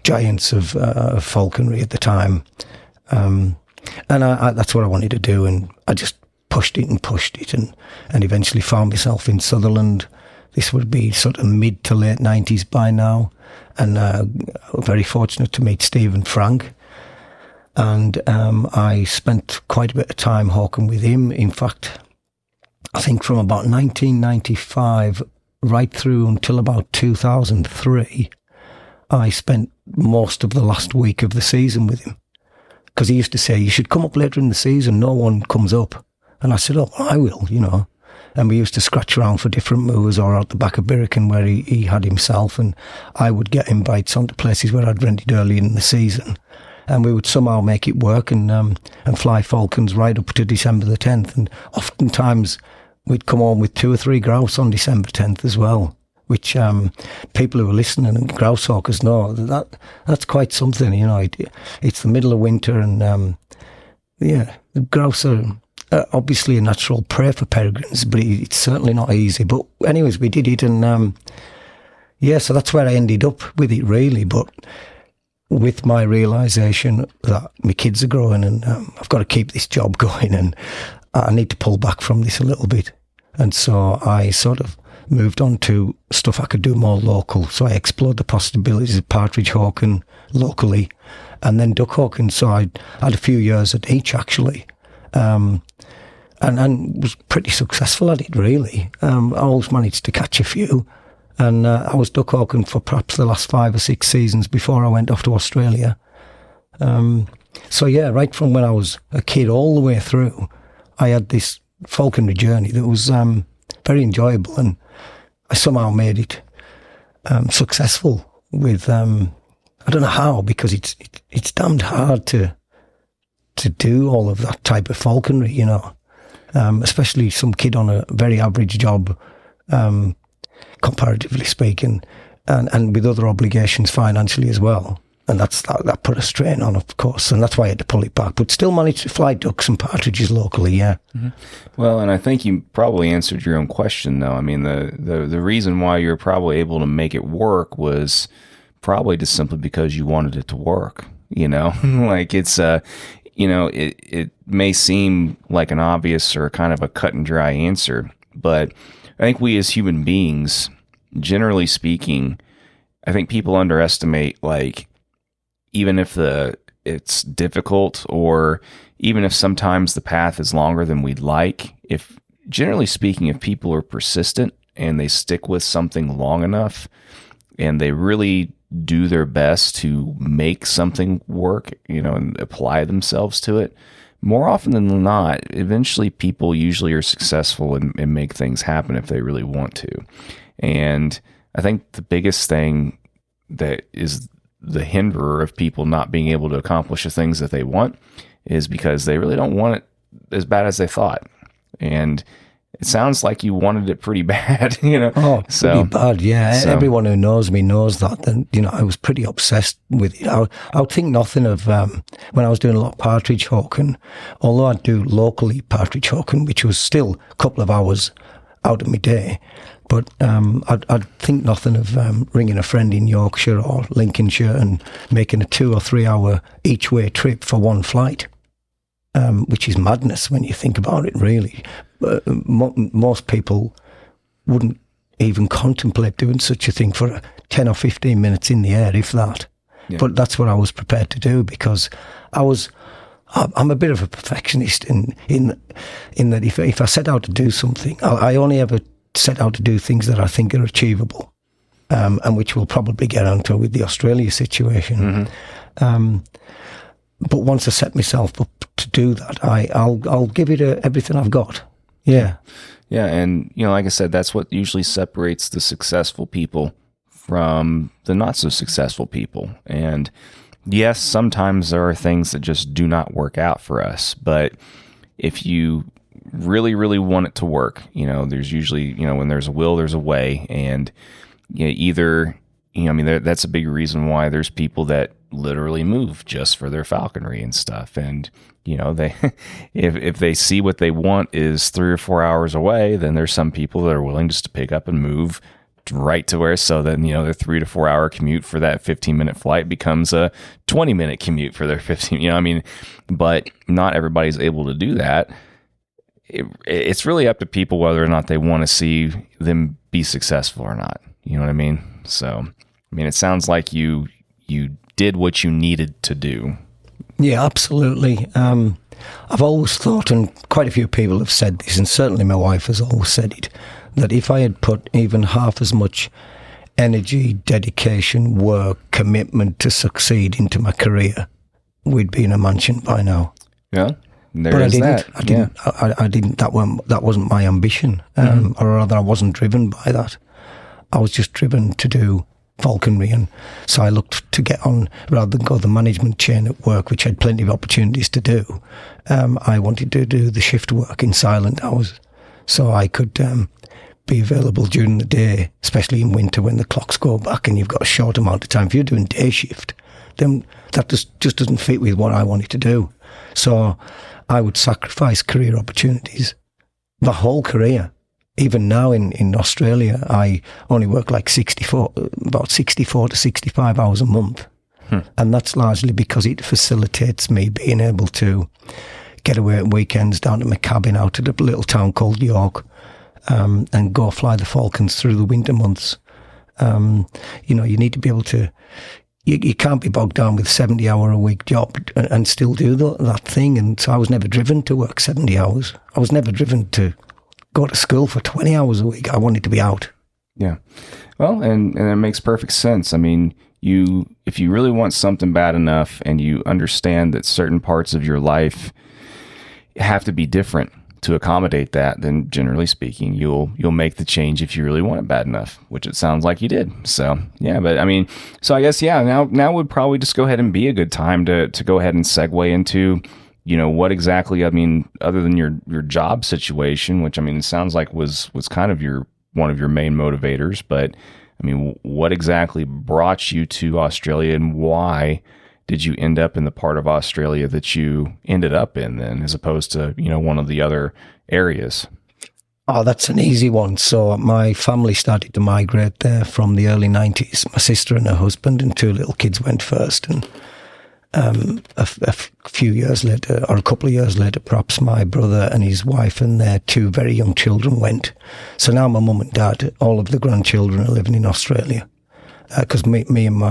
giants of falconry at the time. And that's what I wanted to do, and I just pushed it and eventually found myself in Sutherland. This would be sort of mid to late 90s by now, and very fortunate to meet Stephen Frank. And I spent quite a bit of time hawking with him. In fact, I think from about 1995 right through until about 2003, I spent most of the last week of the season with him. Because he used to say, you should come up later in the season, no one comes up. And I said, oh, I will, And we used to scratch around for different moors or out the back of Birkin where he had himself, and I would get invites onto places where I'd rented early in the season. And we would somehow make it work and fly falcons right up to December the 10th. And oftentimes we'd come home with 2 or 3 grouse on December 10th as well, which people who are listening and grouse hawkers know that's quite something. It's the middle of winter, and the grouse are obviously a natural prey for peregrines, but it's certainly not easy. But anyways, we did it, and Yeah, so that's where I ended up with it, really. But with my realisation that my kids are growing and I've got to keep this job going and I need to pull back from this a little bit. And so I sort of moved on to stuff I could do more local. So I explored the possibilities of partridge hawking locally and then duck hawking. So I had a few years at each, actually. And was pretty successful at it, really. I always managed to catch a few. And I was duck hawking for perhaps the last 5 or 6 seasons before I went off to Australia. So yeah, right from when I was a kid all the way through, I had this falconry journey that was very enjoyable, and I somehow made it successful with, I don't know how, because it's damned hard to do all of that type of falconry, you know, especially some kid on a very average job, comparatively speaking, and with other obligations financially as well. And that put a strain on, of course, and that's why I had to pull it back. But still managed to fly ducks and partridges locally, yeah. Mm-hmm. Well, and I think you probably answered your own question, though. I mean, the reason why you're probably able to make it work was probably just simply because you wanted it to work, you know? Like it's, you know, it may seem like an obvious or kind of a cut and dry answer, but I think we as human beings, generally speaking, I think people underestimate, like, even if it's difficult, or even if sometimes the path is longer than we'd like, if generally speaking, if people are persistent and they stick with something long enough and they really do their best to make something work, you know, and apply themselves to it, more often than not, eventually people usually are successful and make things happen if they really want to. And I think the biggest thing that is the hinderer of people not being able to accomplish the things that they want is because they really don't want it as bad as they thought. And it sounds like you wanted it pretty bad, you know? Oh, pretty bad, yeah. So, everyone who knows me knows that. And, you know, I was pretty obsessed with it. I would think nothing of, when I was doing a lot of partridge hawking, although I'd do locally partridge hawking, which was still a couple of hours out of my day. But I'd think nothing of ringing a friend in Yorkshire or Lincolnshire and making a 2 or 3 hour each way trip for one flight, which is madness when you think about it, really. Most people wouldn't even contemplate doing such a thing for 10 or 15 minutes in the air, if that. Yeah. But that's what I was prepared to do, because I'm a bit of a perfectionist in that if I set out to do something, I only ever set out to do things that I think are achievable, and which we'll probably get onto with the Australia situation. Mm-hmm. But once I set myself up to do that, I'll give it everything I've got. Yeah. Yeah, and you know, like I said, that's what usually separates the successful people from the not so successful people. And yes, sometimes there are things that just do not work out for us, but if you really, really want it to work, you know, there's usually, you know, when there's a will, there's a way. And you know, either, you know, I mean, that's a big reason why there's people that literally move just for their falconry and stuff. And, you know, they, if they see what they want is 3 or 4 hours away, then there's some people that are willing just to pick up and move right to where, so then, you know, their 3 to 4 hour commute for that 15-minute flight becomes a 20-minute commute for their 15, you know, I mean, but not everybody's able to do that. It's really up to people whether or not they want to see them be successful or not. You know what I mean? So, I mean, it sounds like you did what you needed to do. Yeah, absolutely. I've always thought, and quite a few people have said this, and certainly my wife has always said it, that if I had put even half as much energy, dedication, work, commitment to succeed into my career, we'd be in a mansion by now. Yeah. But I didn't. That wasn't my ambition, or rather, I wasn't driven by that. I was just driven to do falconry, and so I looked to get on rather than go the management chain at work, which had plenty of opportunities to do. I wanted to do the shift work in silent hours, so I could be available during the day, especially in winter when the clocks go back and you've got a short amount of time. If you're doing day shift, then that just doesn't fit with what I wanted to do. So I would sacrifice career opportunities, the whole career, even now in Australia, I only work like about 64 to 65 hours a month. And that's largely because it facilitates me being able to get away at weekends down to my cabin out at a little town called York, and go fly the falcons through the winter months. You need to be able to, you can't be bogged down with 70-hour-a-week job and still do that thing. And so I was never driven to work 70 hours. I was never driven to go to school for 20 hours a week. I wanted to be out. Yeah. Well, and it makes perfect sense. I mean, if you really want something bad enough and you understand that certain parts of your life have to be different to accommodate that, then generally speaking, you'll make the change if you really want it bad enough, which it sounds like you did. So yeah, but I mean, so I guess, yeah, now would probably just go ahead and be a good time to go ahead and segue into, what exactly, I mean, other than your job situation, which I mean, it sounds like was kind of one of your main motivators, but I mean, what exactly brought you to Australia, and why did you end up in the part of Australia that you ended up in then, as opposed to, one of the other areas? Oh, that's an easy one. So my family started to migrate there from the early 90s. My sister and her husband and 2 little kids went first. And a few years later, or a couple of years later, perhaps, my brother and his wife and their 2 very young children went. So now my mum and dad, all of the grandchildren are living in Australia. Because me and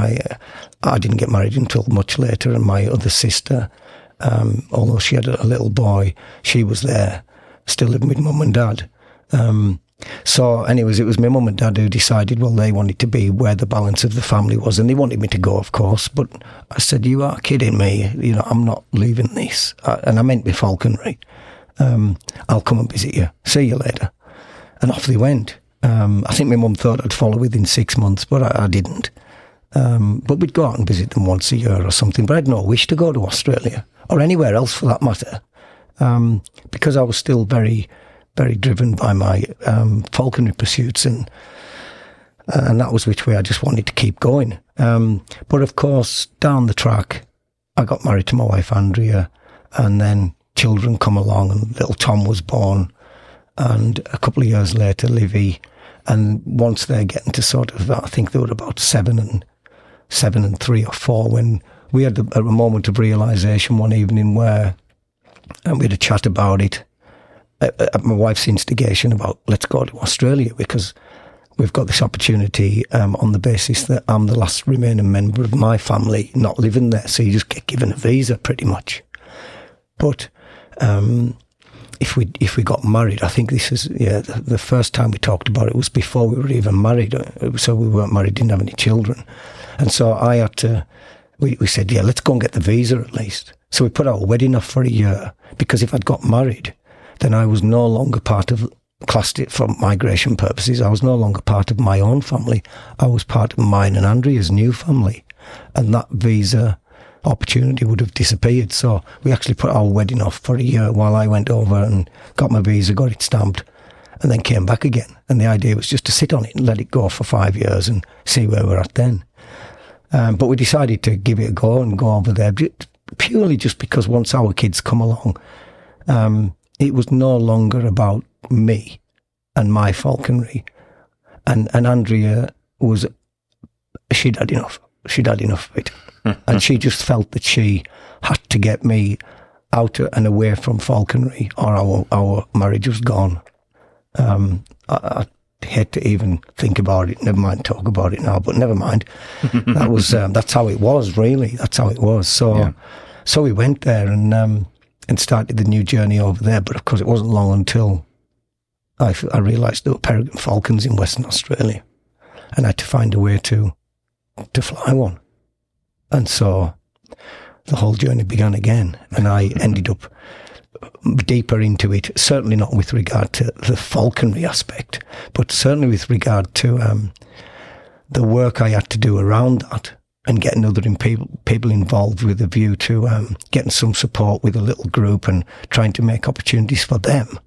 I didn't get married until much later, and my other sister, although she had a little boy, she was there, still living with mum and dad. So anyways, it was my mum and dad who decided, well, they wanted to be where the balance of the family was, and they wanted me to go, of course, but I said, you are kidding me, I'm not leaving this. And I meant my falconry. I'll come and visit you. See you later. And off they went. I think my mum thought I'd follow within 6 months, but I didn't. But we'd go out and visit them once a year or something, but I had no wish to go to Australia, or anywhere else for that matter, because I was still very, very driven by my falconry pursuits, and that was which way I just wanted to keep going. But of course, down the track, I got married to my wife, Andrea, and then children come along, and little Tom was born, and a couple of years later, Livy. And once they're getting to sort of, I think they were about 7 and 3 or 4, when we had a moment of realisation one evening where we had a chat about it, at my wife's instigation, about let's go to Australia because we've got this opportunity on the basis that I'm the last remaining member of my family not living there, so you just get given a visa pretty much. But if we got married, I think this is the first time we talked about it was before we were even married, so we weren't married, didn't have any children, and so I had to. We said, let's go and get the visa at least. So we put our wedding off for a year, because if I'd got married, then I was no longer part of, classed it for migration purposes, I was no longer part of my own family. I was part of mine and Andrea's new family, and that visa opportunity would have disappeared. So we actually put our wedding off for a year while I went over and got my visa, got it stamped, and then came back again. And the idea was just to sit on it and let it go for 5 years and see where we're at then. But we decided to give it a go and go over there, purely just because once our kids come along, it was no longer about me and my falconry. And Andrea she'd had enough. She'd had enough of it. And she just felt that she had to get me out and away from falconry, or our marriage was gone. I hate to even think about it, never mind talk about it now, but never mind. That was that's how it was, really. That's how it was. So we went there and started the new journey over there. But of course, it wasn't long until I realised there were peregrine falcons in Western Australia, and I had to find a way to fly one. And so the whole journey began again, and I ended up deeper into it, certainly not with regard to the falconry aspect, but certainly with regard to the work I had to do around that, and getting other people involved with a view to getting some support with a little group and trying to make opportunities for them.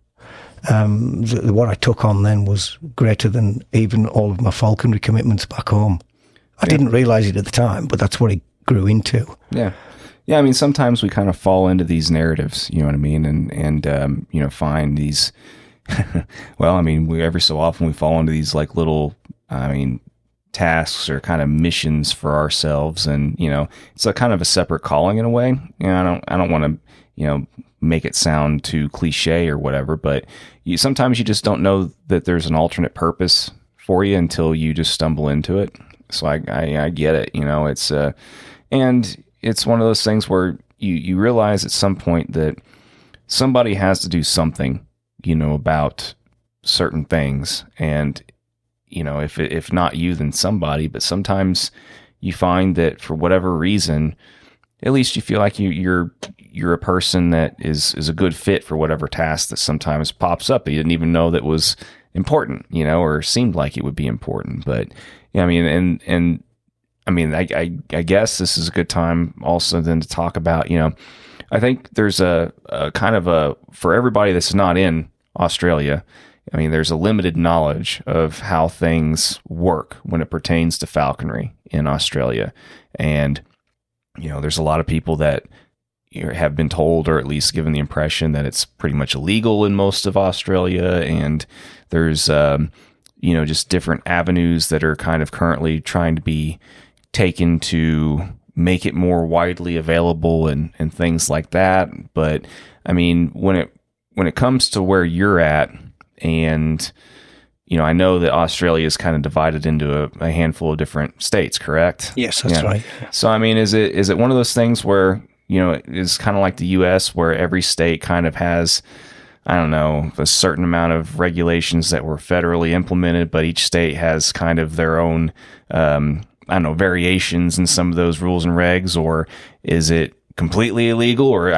What I took on then was greater than even all of my falconry commitments back home. I didn't realise it at the time, but that's what it grew into. Yeah. Yeah, I mean, sometimes we kind of fall into these narratives, you know what I mean, and find these Well, I mean, every so often we fall into these like little, tasks or kind of missions for ourselves, and it's a kind of a separate calling in a way. I don't want to make it sound too cliche or whatever, but sometimes you just don't know that there's an alternate purpose for you until you just stumble into it. So I get it. It's and it's one of those things where you realize at some point that somebody has to do something, about certain things, and if not you, then somebody. But sometimes you find that for whatever reason, at least you feel like you're a person that is a good fit for whatever task that sometimes pops up that you didn't even know that was important, or seemed like it would be important. But I guess this is a good time also then to talk about, I think there's a kind of for everybody that's not in Australia, there's a limited knowledge of how things work when it pertains to falconry in Australia. And, there's a lot of people that have been told, or at least given the impression, that it's pretty much illegal in most of Australia. And there's, just different avenues that are kind of currently trying to be taken to make it more widely available and things like that. But when it comes to where you're at, and I know that Australia is kind of divided into a handful of different states, correct? Yes, that's right. So is it one of those things where it's kind of like the U.S. where every state kind of has, I don't know, a certain amount of regulations that were federally implemented, but each state has kind of their own variations in some of those rules and regs? Or is it completely illegal? Or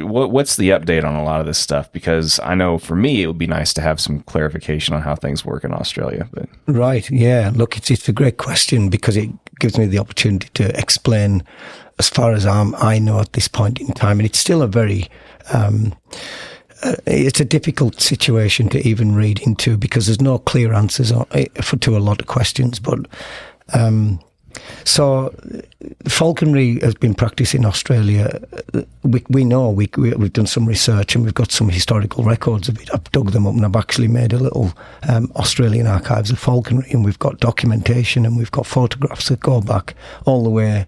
what's the update on a lot of this stuff? Because I know for me it would be nice to have some clarification on how things work in Australia. But right, yeah, look, it's a great question, because it gives me the opportunity to explain as far as I know at this point in time. And it's still a very it's a difficult situation to even read into, because there's no clear answers to a lot of questions. But so falconry has been practiced in Australia. We know we've done some research, and we've got some historical records of it. I've dug them up, and I've actually made a little Australian Archives of Falconry, and we've got documentation, and we've got photographs that go back all the way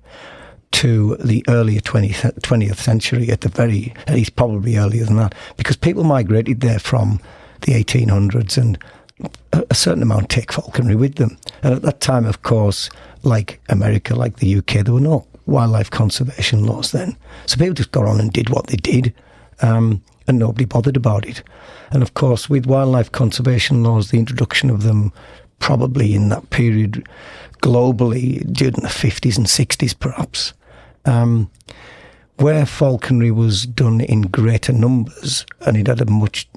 to the earlier 20th century, at least probably earlier than that, because people migrated there from the 1800s, and a certain amount take falconry with them. And at that time, of course, like America, like the UK, there were no wildlife conservation laws then. So people just got on and did what they did, and nobody bothered about it. And of course, with wildlife conservation laws, the introduction of them probably in that period globally during the 50s and 60s perhaps, where falconry was done in greater numbers, and it had a much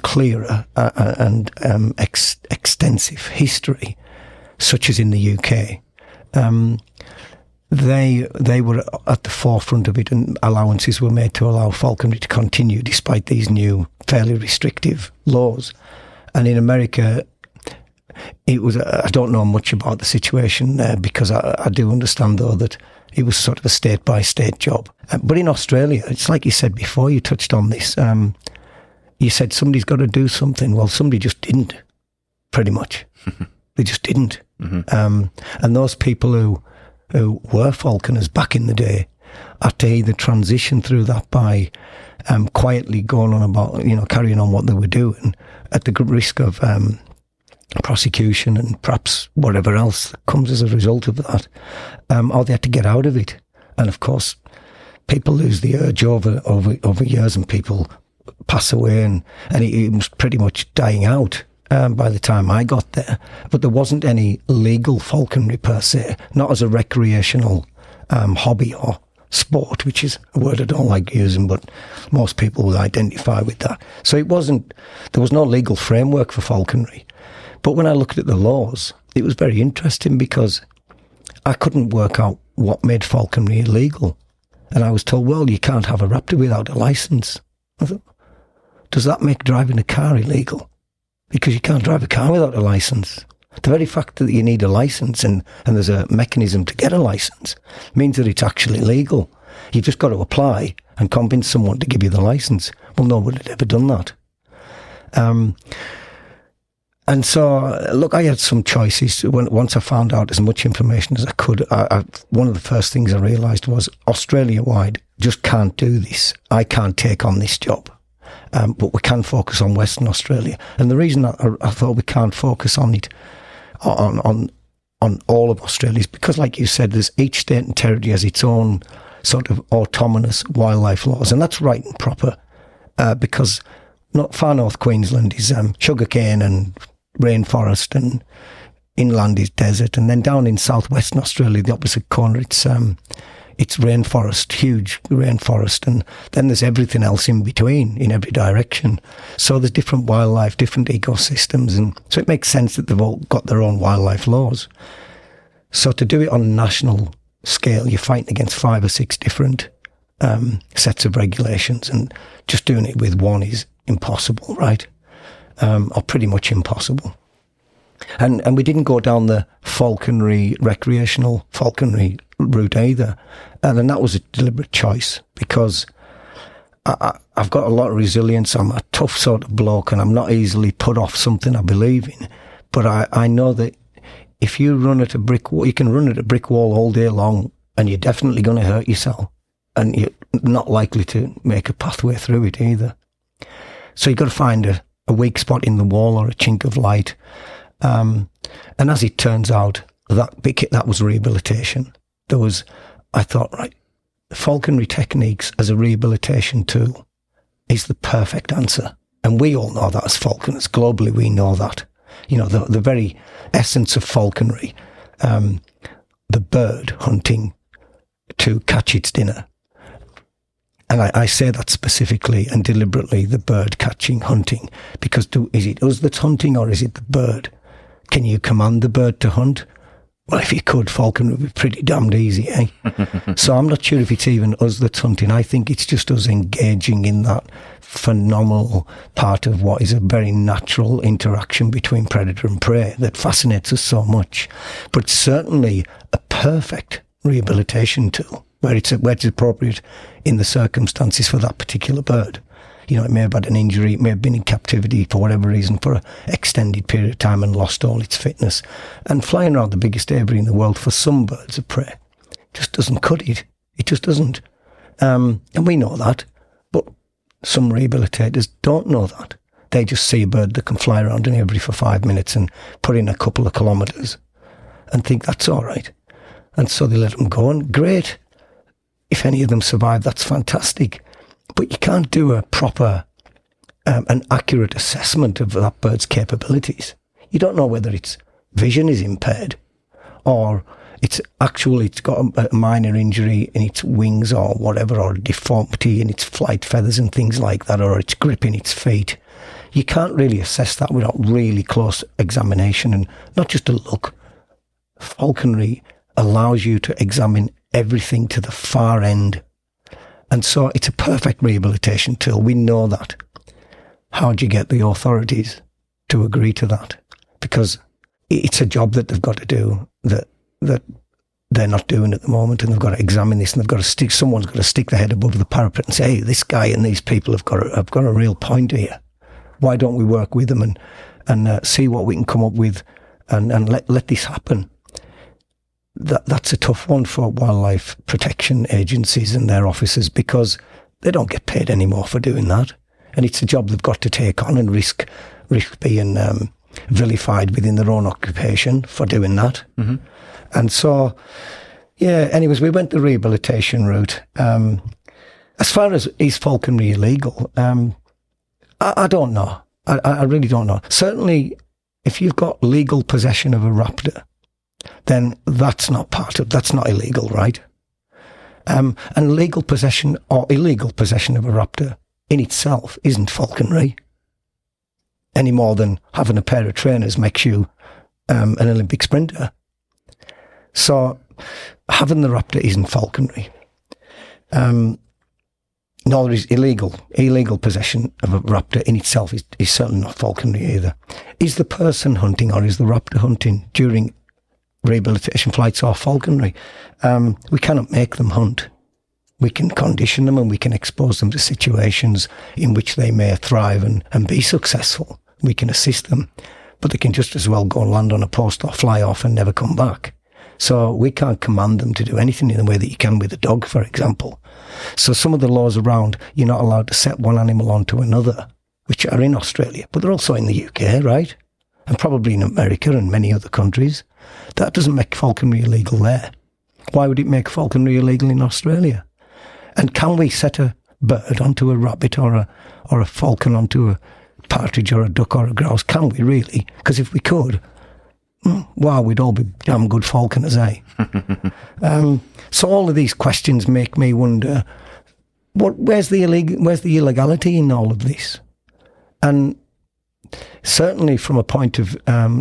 clearer and extensive history, such as in the UK. They were at the forefront of it, and allowances were made to allow falconry to continue despite these new, fairly restrictive laws. And in America, it was, I don't know much about the situation there, because I do understand, though, that it was sort of a state-by-state job. But in Australia, it's like you said before, you touched on this, you said somebody's got to do something. Well, somebody just didn't, pretty much. They just didn't. Mm-hmm. And those people who were falconers back in the day had to either transition through that by quietly going on about, carrying on what they were doing at the risk of prosecution and perhaps whatever else that comes as a result of that, or they had to get out of it. And of course, people lose the urge over years, and people pass away, and it was pretty much dying out by the time I got there. But there wasn't any legal falconry per se, not as a recreational hobby or sport, which is a word I don't like using, but most people will identify with that. So there was no legal framework for falconry. But when I looked at the laws, it was very interesting, because I couldn't work out what made falconry illegal. And I was told, well, you can't have a raptor without a licence. I thought, does that make driving a car illegal? Because you can't drive a car without a licence. The very fact that you need a licence and there's a mechanism to get a licence means that it's actually legal. You've just got to apply and convince someone to give you the licence. Well, nobody had ever done that. And so, look, I had some choices. Once I found out as much information as I could, one of the first things I realised was Australia-wide just can't do this. I can't take on this job. But we can focus on Western Australia. And the reason I thought we can't focus on it, on all of Australia, is because, like you said, there's each state and territory has its own sort of autonomous wildlife laws. And that's right and proper, because far north Queensland is sugarcane and rainforest, and inland is desert, and then down in southwestern Australia, the opposite corner, it's rainforest, huge rainforest, and then there's everything else in between in every direction. So there's different wildlife, different ecosystems, and so it makes sense that they've all got their own wildlife laws. So to do it on a national scale, you're fighting against 5 or 6 different sets of regulations, and just doing it with one is impossible, right? Or pretty much impossible. And we didn't go down the falconry, recreational falconry route either. And that was a deliberate choice, because I've got a lot of resilience. I'm a tough sort of bloke, and I'm not easily put off something I believe in. But I know that if you run at a brick wall, you can run at a brick wall all day long, and you're definitely going to hurt yourself. And you're not likely to make a pathway through it either. So you've got to find a weak spot in the wall or a chink of light. And as it turns out, that was rehabilitation. I thought, right, falconry techniques as a rehabilitation tool is the perfect answer. And we all know that as falconers. Globally, we know that. You know, the very essence of falconry, the bird hunting to catch its dinner. And I say that specifically and deliberately, the bird catching, hunting, because is it us that's hunting, or is it the bird? Can you command the bird to hunt? Well, if you could, falconry would be pretty damned easy, eh? So I'm not sure if it's even us that's hunting. I think it's just us engaging in that phenomenal part of what is a very natural interaction between predator and prey that fascinates us so much. But certainly a perfect rehabilitation tool, where it's appropriate in the circumstances for that particular bird. You know, it may have had an injury, it may have been in captivity for whatever reason for an extended period of time and lost all its fitness. And flying around the biggest aviary in the world for some birds of prey just doesn't cut it. It just doesn't. And we know that, but some rehabilitators don't know that. They just see a bird that can fly around an aviary for 5 minutes and put in a couple of kilometres and think that's all right. And so they let them go, and great. If any of them survive, that's fantastic. But you can't do a proper, an accurate assessment of that bird's capabilities. You don't know whether its vision is impaired, or it's got a minor injury in its wings or whatever, or a deformity in its flight feathers and things like that, or its grip in its feet. You can't really assess that without really close examination, and not just a look. Falconry allows you to examine everything to the far end. And so it's a perfect rehabilitation tool. We know that. How do you get the authorities to agree to that? Because it's a job that they've got to do that they're not doing at the moment, and they've got to examine this, and someone's got to stick their head above the parapet and say, hey, this guy and these people have got a real point here. Why don't we work with them and see what we can come up with and let this happen? That's a tough one for wildlife protection agencies and their officers, because they don't get paid anymore for doing that. And it's a job they've got to take on and risk being vilified within their own occupation for doing that. Mm-hmm. And so, yeah, anyways, we went the rehabilitation route. As far as is falconry illegal, I don't know. I really don't know. Certainly, if you've got legal possession of a raptor, then that's not illegal, right? And legal possession or illegal possession of a raptor in itself isn't falconry, any more than having a pair of trainers makes you an Olympic sprinter. So having the raptor isn't falconry. Nor is illegal possession of a raptor in itself is certainly not falconry either. Is the person hunting, or is the raptor hunting during rehabilitation flights or falconry? We cannot make them hunt. We can condition them and we can expose them to situations in which they may thrive and be successful. We can assist them, but they can just as well go and land on a post or fly off and never come back. So we can't command them to do anything in the way that you can with a dog, for example. So some of the laws around, you're not allowed to set one animal onto another, which are in Australia, but they're also in the UK, right? And probably in America and many other countries. That doesn't make falconry illegal there. Why would it make falconry illegal in Australia? And can we set a bird onto a rabbit or a falcon onto a partridge or a duck or a grouse? Can we really? Because if we could, wow, we'd all be damn good falconers, eh? So all of these questions make me wonder, where's the illegality in all of this? And certainly from a point of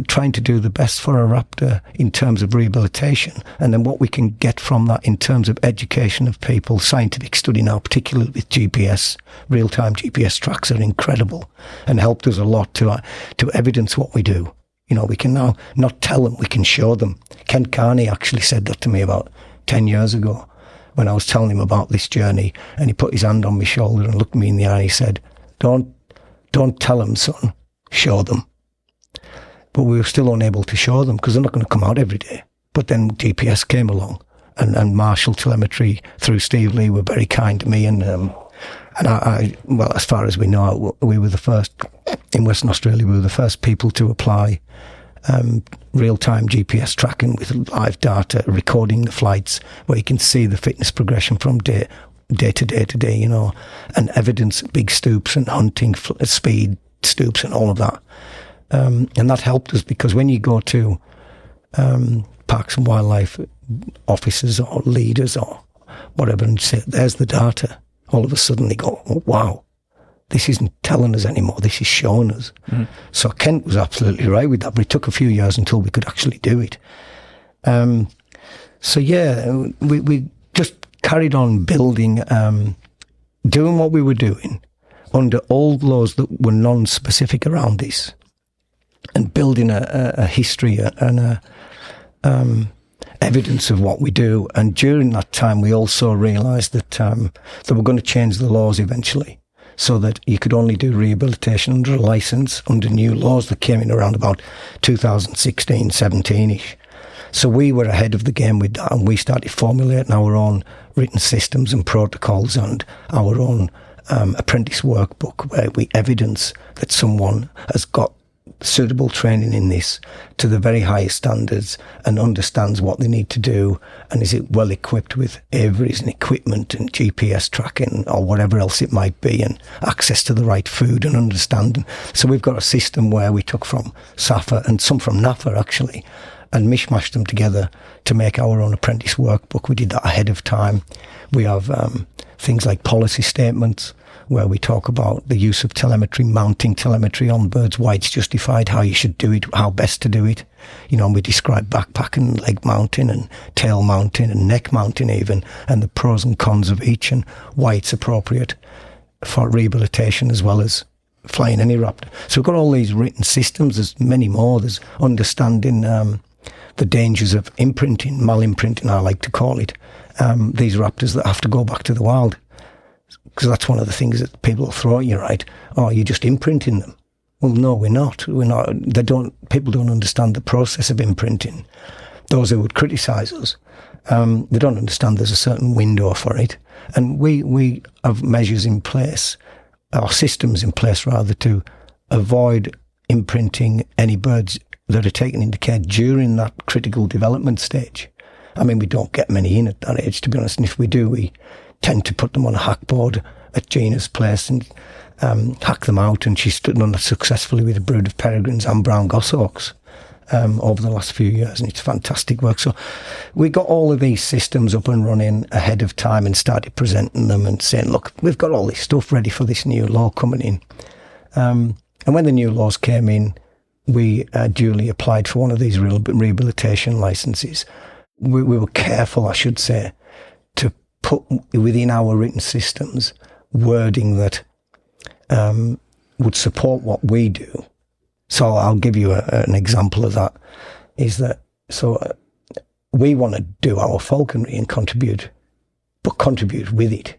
trying to do the best for a raptor in terms of rehabilitation, and then what we can get from that in terms of education of people, scientific study now, particularly with GPS, real-time GPS tracks are incredible and helped us a lot to evidence what we do. You know, we can now not tell them, we can show them. Ken Carney actually said that to me about 10 years ago when I was telling him about this journey, and he put his hand on my shoulder and looked me in the eye and he said, don't tell them, son, show them. But we were still unable to show them because they're not going to come out every day. But then GPS came along and Marshall Telemetry through Steve Lee were very kind to me, and I, well, as far as we know, we were the first, in Western Australia, we were the first people to apply real-time GPS tracking with live data, recording the flights, where you can see the fitness progression from day to day, you know, and evidence big stoops and hunting speed stoops and all of that. And that helped us because when you go to parks and wildlife officers or leaders or whatever and say, there's the data, all of a sudden they go, oh, wow, this isn't telling us anymore, this is showing us. So Kent was absolutely right with that, but it took a few years until we could actually do it. So yeah, we just carried on building, doing what we were doing under old laws that were non-specific around this, and building a history and evidence of what we do. And during that time, we also realised that they were going to change the laws eventually, so that you could only do rehabilitation under a licence, under new laws that came in around about 2016, 17-ish. So we were ahead of the game with that, and we started formulating our own written systems and protocols and our own apprentice workbook, where we evidence that someone has got suitable training in this to the very highest standards and understands what they need to do, and is it well equipped with aviaries and equipment and GPS tracking or whatever else it might be, and access to the right food and understanding. So we've got a system where we took from SAFA and some from NAFA actually, and mishmashed them together to make our own apprentice workbook. We did that ahead of time. We have things like policy statements where we talk about the use of telemetry, mounting telemetry on birds, why it's justified, how you should do it, how best to do it. You know, and we describe backpack and leg mounting and tail mounting and neck mounting even, and the pros and cons of each and why it's appropriate for rehabilitation as well as flying any raptor. So we've got all these written systems. There's many more. There's understanding the dangers of imprinting, mal-imprinting, I like to call it, these raptors that have to go back to the wild. Because that's one of the things that people will throw at you, right? Oh, you're just imprinting them. Well, no, we're not. We're not. People don't understand the process of imprinting. Those who would criticise us, they don't understand there's a certain window for it. And we have measures in place, or systems in place rather, to avoid imprinting any birds that are taken into care during that critical development stage. I mean, we don't get many in at that age, to be honest. And if we do, we tend to put them on a hack board at Gina's place and hack them out. And she's done that successfully with a brood of peregrines and brown goshawks over the last few years, and it's fantastic work. So we got all of these systems up and running ahead of time and started presenting them and saying, look, we've got all this stuff ready for this new law coming in. And when the new laws came in, we duly applied for one of these rehabilitation licenses. We were careful, I should say, to put within our written systems wording that would support what we do. So I'll give you an example of that. Is that we want to do our falconry and contribute but contribute with it.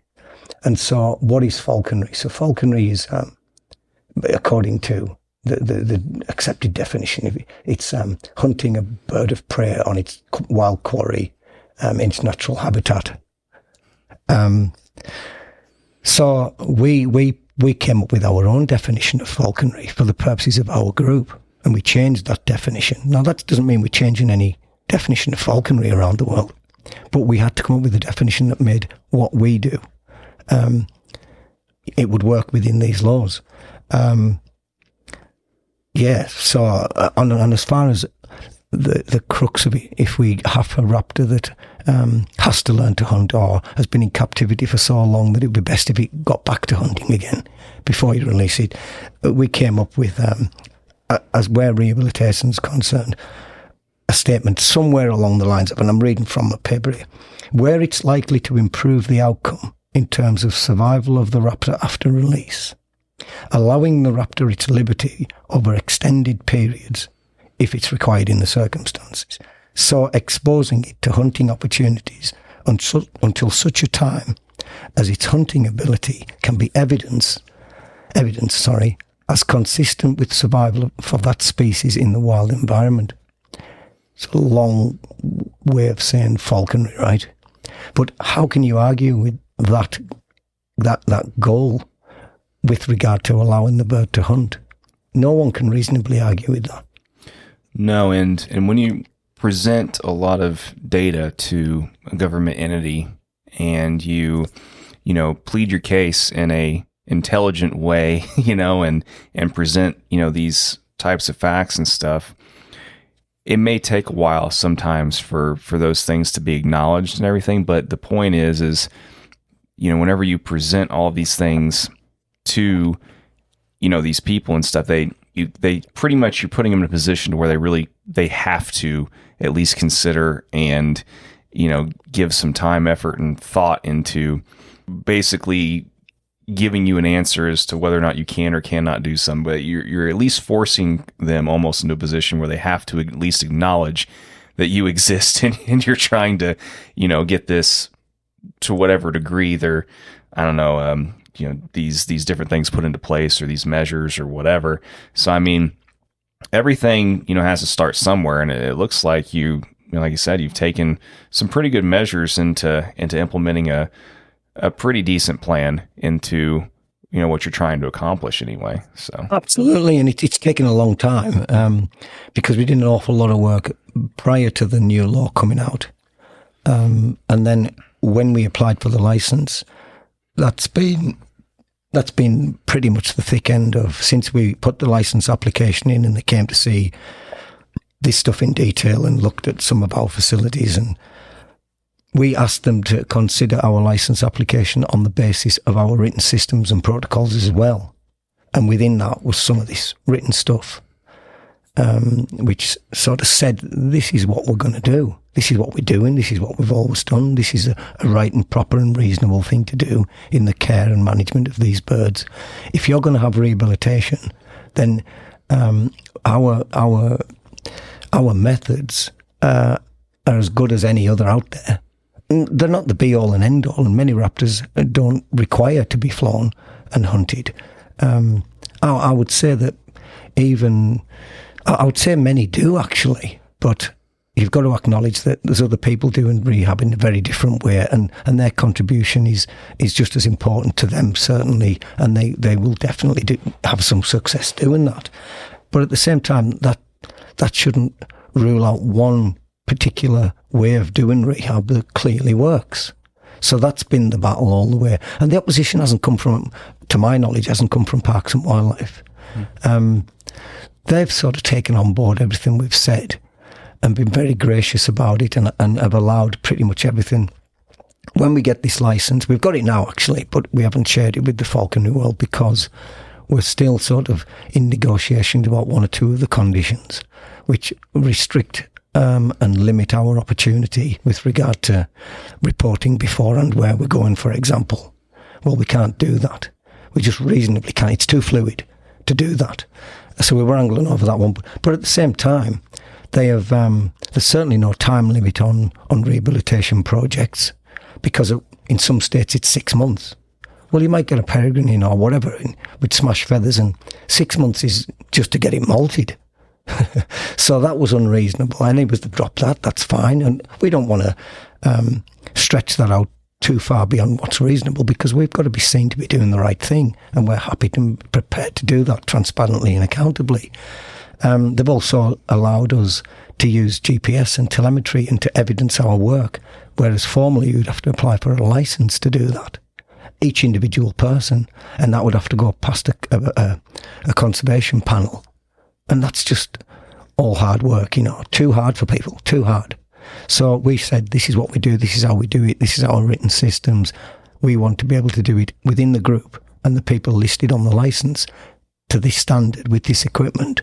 And so what is falconry? So falconry is, according to the accepted definition, it's hunting a bird of prey on its wild quarry in its natural habitat. So we came up with our own definition of falconry for the purposes of our group, and we changed that definition. Now, that doesn't mean we're changing any definition of falconry around the world, but we had to come up with a definition that made what we do, it would work within these laws. And as far as the crux of it, if we have a raptor that has to learn to hunt or has been in captivity for so long that it would be best if it got back to hunting again before you release it, we came up with, as where rehabilitation is concerned, a statement somewhere along the lines of, and I'm reading from a paper here, where it's likely to improve the outcome in terms of survival of the raptor after release, allowing the raptor its liberty over extended periods if it's required in the circumstances. So exposing it to hunting opportunities until such a time as its hunting ability can be evidence, as consistent with survival for that species in the wild environment. It's a long way of saying falconry, right? But how can you argue with that goal with regard to allowing the bird to hunt? No one can reasonably argue with that. No, and when you present a lot of data to a government entity and you plead your case in a intelligent way, and present, these types of facts and stuff, it may take a while sometimes for those things to be acknowledged and everything. But the point is, whenever you present all these things to, these people and stuff, they pretty much, you're putting them in a position to where they have to at least consider and, give some time, effort, and thought into basically giving you an answer as to whether or not you can or cannot do something. But you're at least forcing them almost into a position where they have to at least acknowledge that you exist and you're trying to, get this to whatever degree they're, I don't know, these different things put into place or these measures or whatever. So, I mean, everything, has to start somewhere. And it looks like like you said, you've taken some pretty good measures into implementing a pretty decent plan into, what you're trying to accomplish anyway. So absolutely. And it's taken a long time, because we did an awful lot of work prior to the new law coming out. And then when we applied for the license, that's been pretty much the thick end of, since we put the license application in and they came to see this stuff in detail and looked at some of our facilities, and we asked them to consider our license application on the basis of our written systems and protocols as well. And within that was some of this written stuff, which sort of said, this is what we're going to do. This is what we're doing. This is what we've always done. This is a right and proper and reasonable thing to do in the care and management of these birds. If you're going to have rehabilitation, then our methods are as good as any other out there. They're not the be-all and end-all, and many raptors don't require to be flown and hunted. I would say that I would say many do, actually, but you've got to acknowledge that there's other people doing rehab in a very different way, and their contribution is just as important to them, certainly, and they will definitely have some success doing that. But at the same time, that shouldn't rule out one particular way of doing rehab that clearly works. So that's been the battle all the way. And the opposition hasn't come from, to my knowledge, hasn't come from Parks and Wildlife. They've sort of taken on board everything we've said and been very gracious about it, and have allowed pretty much everything. When we get this license, we've got it now actually, but we haven't shared it with the falconry world because we're still sort of in negotiations about one or two of the conditions which restrict and limit our opportunity with regard to reporting beforehand where we're going, for example. Well, we can't do that. We just reasonably can't. It's too fluid to do that. So we were wrangling over that one. But at the same time, there's certainly no time limit on rehabilitation projects, because in some states it's 6 months. Well, you might get a peregrine in or whatever with smashed feathers, and 6 months is just to get it molted. So that was unreasonable. Any was to drop that, that's fine. And we don't want to stretch that out too far beyond what's reasonable, because we've got to be seen to be doing the right thing, and we're happy to be prepared to do that transparently and accountably. They've also allowed us to use GPS and telemetry and to evidence our work, whereas formerly you'd have to apply for a license to do that, each individual person, and that would have to go past a conservation panel. And that's just all hard work, too hard for people, too hard. So we said, this is what we do, this is how we do it, this is our written systems. We want to be able to do it within the group and the people listed on the license to this standard with this equipment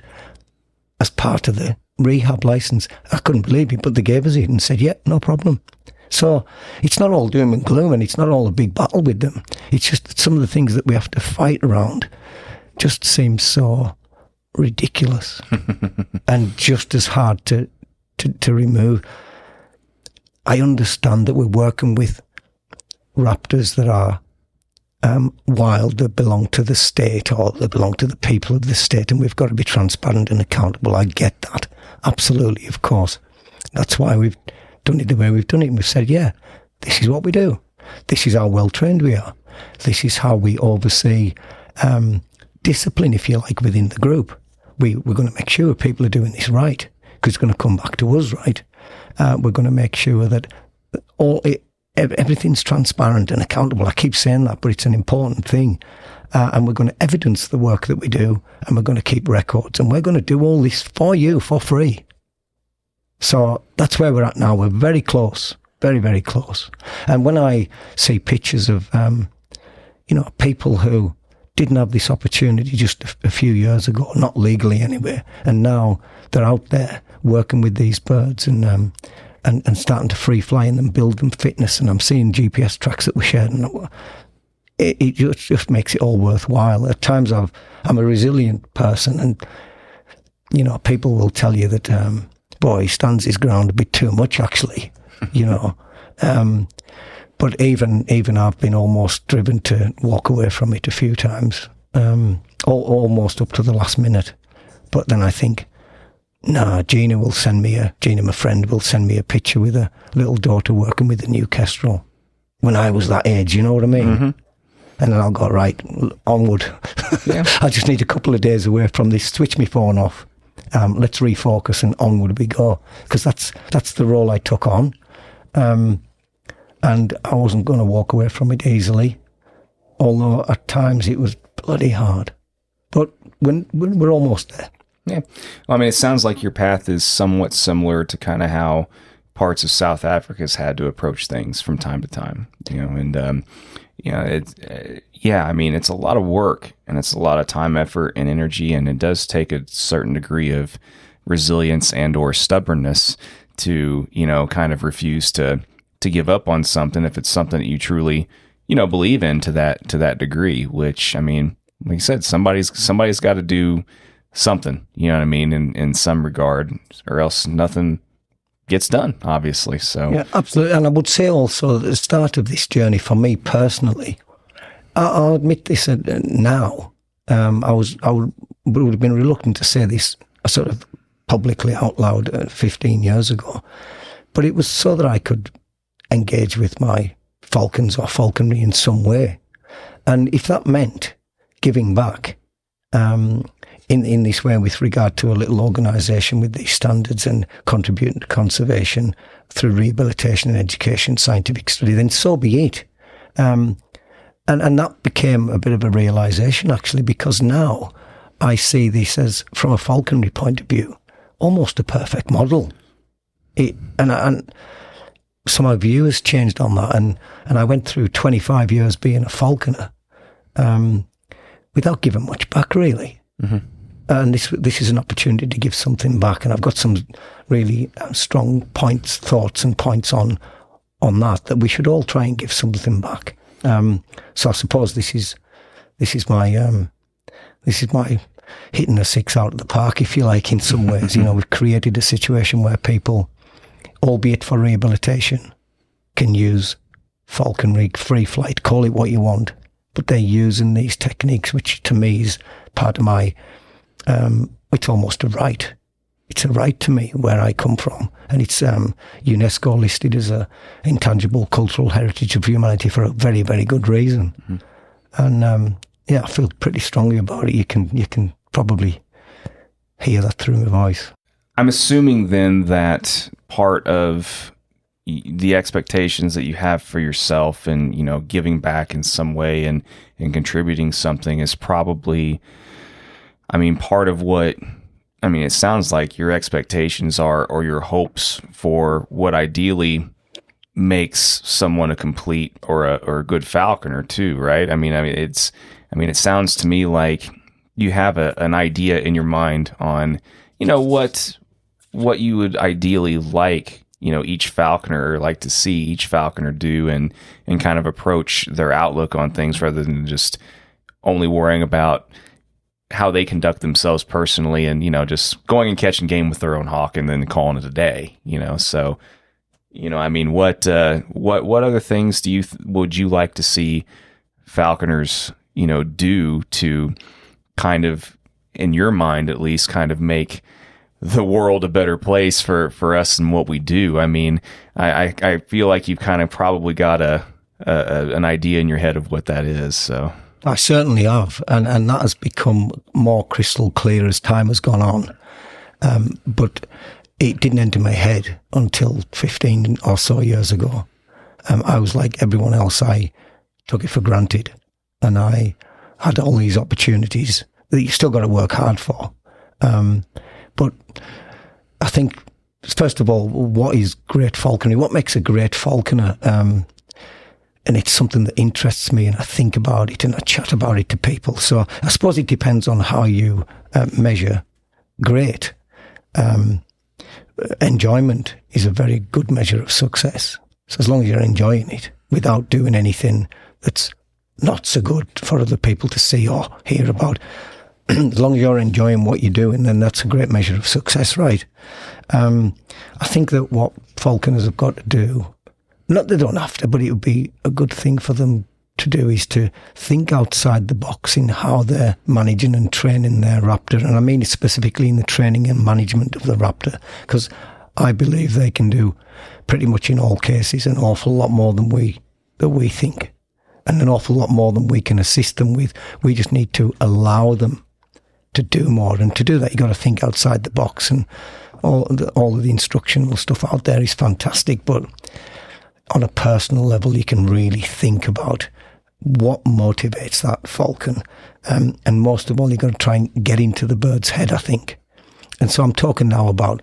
as part of the rehab license. I couldn't believe it, but they gave us it and said, yeah, no problem. So it's not all doom and gloom, and it's not all a big battle with them. It's just that some of the things that we have to fight around just seem so ridiculous and just as hard to remove. I understand that we're working with raptors that are wild, that belong to the state or that belong to the people of the state, and we've got to be transparent and accountable. I get that. Absolutely, of course. That's why we've done it the way we've done it. And we've said, yeah, this is what we do. This is how well trained we are. This is how we oversee discipline, if you like, within the group. We're going to make sure people are doing this right, because it's going to come back to us right. We're going to make sure that everything's transparent and accountable. I keep saying that, but it's an important thing. And we're going to evidence the work that we do, and we're going to keep records, and we're going to do all this for you for free. So that's where we're at now. We're very close, very, very close. And when I see pictures of, people who didn't have this opportunity just a few years ago, not legally anyway, and now they're out there working with these birds and starting to free fly in them, build them fitness, and I'm seeing GPS tracks that we shared, and it just makes it all worthwhile. At times I'm a resilient person, and people will tell you that boy, he stands his ground a bit too much, actually, but even I've been almost driven to walk away from it a few times, almost up to the last minute. But then I think, Gina, my friend, will send me a picture with a little daughter working with a new kestrel when I was that age, you know what I mean? Mm-hmm. And then I'll go, right, onward. Yeah. I just need a couple of days away from this, switch my phone off. Let's refocus and onward we go. Because that's the role I took on. And I wasn't going to walk away from it easily, although at times it was bloody hard. But when we're almost there. Yeah. Well, I mean, it sounds like your path is somewhat similar to kind of how parts of South Africa's had to approach things from time to time, it's a lot of work, and it's a lot of time, effort, and energy, and it does take a certain degree of resilience and or stubbornness to, kind of refuse to give up on something if it's something that you truly, believe in to that degree, which, I mean, like I said, somebody's got to do something, you know what I mean, in some regard, or else nothing gets done, obviously. So yeah, absolutely. And I would say also that the start of this journey for me personally, I'll admit this now, I would have been reluctant to say this sort of publicly out loud 15 years ago, but it was so that I could engage with my falcons or falconry in some way. And if that meant giving back in this way with regard to a little organisation with these standards and contributing to conservation through rehabilitation and education, scientific study, then so be it. And that became a bit of a realisation, actually, because now I see this as, from a falconry point of view, almost a perfect model. And so my view has changed on that, and I went through 25 years being a falconer without giving much back, really. Mm-hmm. And this is an opportunity to give something back, and I've got some really strong thoughts and points on that we should all try and give something back. So I suppose this is my hitting a six out of the park, if you like, in some ways. We've created a situation where people, albeit for rehabilitation, can use falconry, free flight, call it what you want, but they're using these techniques, which to me is part of my, it's almost a right. It's a right to me where I come from. And it's UNESCO listed as a intangible cultural heritage of humanity for a very, very good reason. Mm-hmm. And yeah, I feel pretty strongly about it. You can probably hear that through my voice. I'm assuming then that part of the expectations that you have for yourself and, you know, giving back in some way and contributing something is probably, I mean, part of what, I mean, it sounds like your expectations are, or your hopes for what ideally makes someone a complete or a good falconer too, right? I mean, it sounds to me like you have an idea in your mind on, you know, what you would ideally like, you know, each falconer, like to see each falconer do and kind of approach their outlook on things rather than just only worrying about how they conduct themselves personally and, you know, just going and catching game with their own hawk and then calling it a day, you know? So, you know, I mean, what other things would you like to see falconers, you know, do to kind of, in your mind at least, kind of make the world a better place for us and what we do? I mean, I feel like you've kind of probably got an idea in your head of what that is. So I certainly have, and that has become more crystal clear as time has gone on. But it didn't enter my head until 15 or so years ago. I was like everyone else. I took it for granted, and I had all these opportunities that you still got to work hard for. But I think, first of all, what is great falconry? What makes a great falconer? And it's something that interests me, and I think about it and I chat about it to people. So I suppose it depends on how you measure great. Enjoyment is a very good measure of success. So as long as you're enjoying it without doing anything that's not so good for other people to see or hear about, as long as you're enjoying what you're doing, then that's a great measure of success, right? I think that what falconers have got to do, not they don't have to, but it would be a good thing for them to do, is to think outside the box in how they're managing and training their raptor. And I mean it specifically in the training and management of the raptor, because I believe they can do pretty much in all cases an awful lot more than we think, and an awful lot more than we can assist them with. We just need to allow them to do more, and to do that, you got to think outside the box. And all of the instructional stuff out there is fantastic, but on a personal level, you can really think about what motivates that falcon. And most of all, you've got to try and get into the bird's head, I think. And so I'm talking now about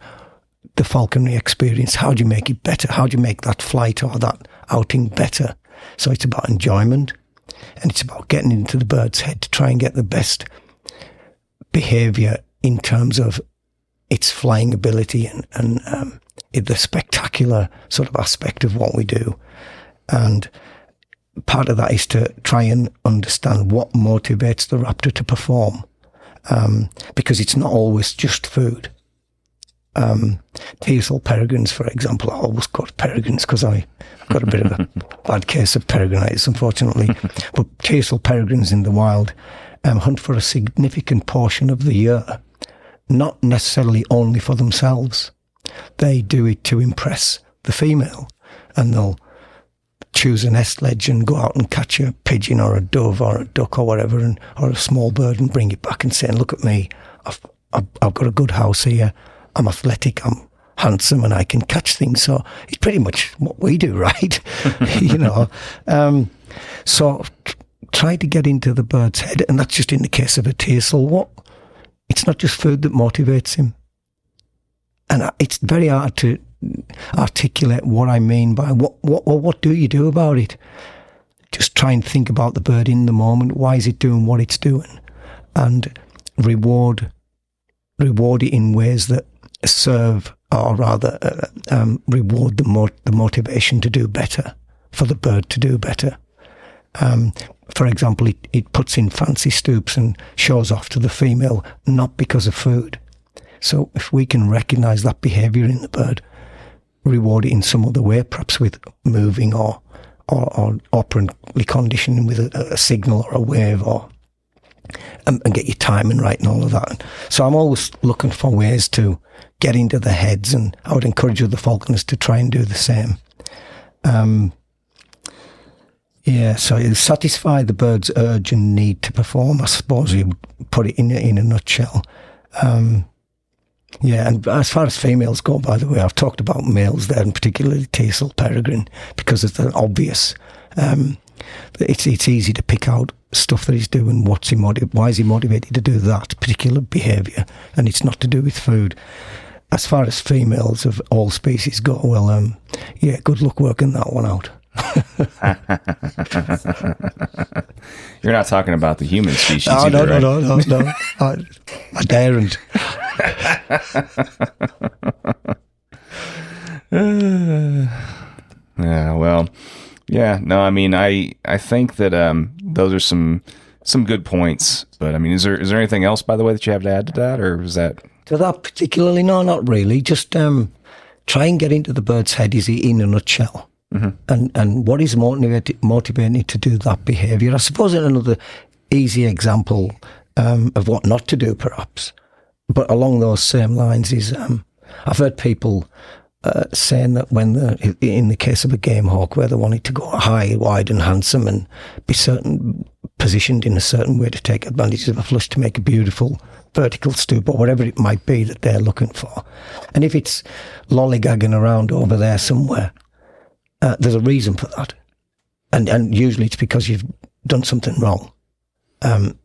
the falconry experience. How do you make it better? How do you make that flight or that outing better? So it's about enjoyment, and it's about getting into the bird's head to try and get the best behaviour in terms of its flying ability and the spectacular sort of aspect of what we do. And part of that is to try and understand what motivates the raptor to perform, because it's not always just food. Teasel peregrines, for example, I always quote peregrines because I've got a bit of a bad case of peregrinitis, unfortunately. But teasel peregrines in the wild hunt for a significant portion of the year, not necessarily only for themselves. They do it to impress the female, and they'll choose a nest ledge and go out and catch a pigeon or a dove or a duck or whatever, or a small bird, and bring it back and say, look at me, I've got a good house here, I'm athletic, I'm handsome, and I can catch things. So it's pretty much what we do, right? You know, so try to get into the bird's head, and that's just in the case of a teasel. It's not just food that motivates him. And it's very hard to articulate what I mean by what do you do about it? Just try and think about the bird in the moment. Why is it doing what it's doing? And reward it in ways that serve, or rather reward the motivation to do better, for the bird to do better. For example, it puts in fancy stoops and shows off to the female, not because of food. So if we can recognise that behaviour in the bird, reward it in some other way, perhaps with moving or or operantly conditioning with a signal or a wave, or and get your timing right and all of that. So I'm always looking for ways to get into the heads, and I would encourage other falconers to try and do the same. So you satisfy the bird's urge and need to perform, I suppose you put it in a nutshell. And as far as females go, by the way, I've talked about males there, and particularly teasel peregrine, because it's obvious. It's easy to pick out stuff that he's doing, why is he motivated to do that particular behaviour, and it's not to do with food. As far as females of all species go, well, good luck working that one out. You're not talking about the human species No, either, I daren't. I think that those are some good points. But I mean, is there anything else, by the way, that you have to add to that, or is that to that particularly? No, not really. Just try and get into the bird's head. Is he in a nutshell? Mm-hmm. And what is motivating to do that behaviour? I suppose another easy example of what not to do, perhaps, but along those same lines is I've heard people saying that when in the case of a game hawk, where they wanted to go high, wide and handsome and be positioned in a certain way to take advantage of a flush to make a beautiful vertical stoop or whatever it might be that they're looking for. And if it's lollygagging around over there somewhere, there's a reason for that. And usually it's because you've done something wrong. And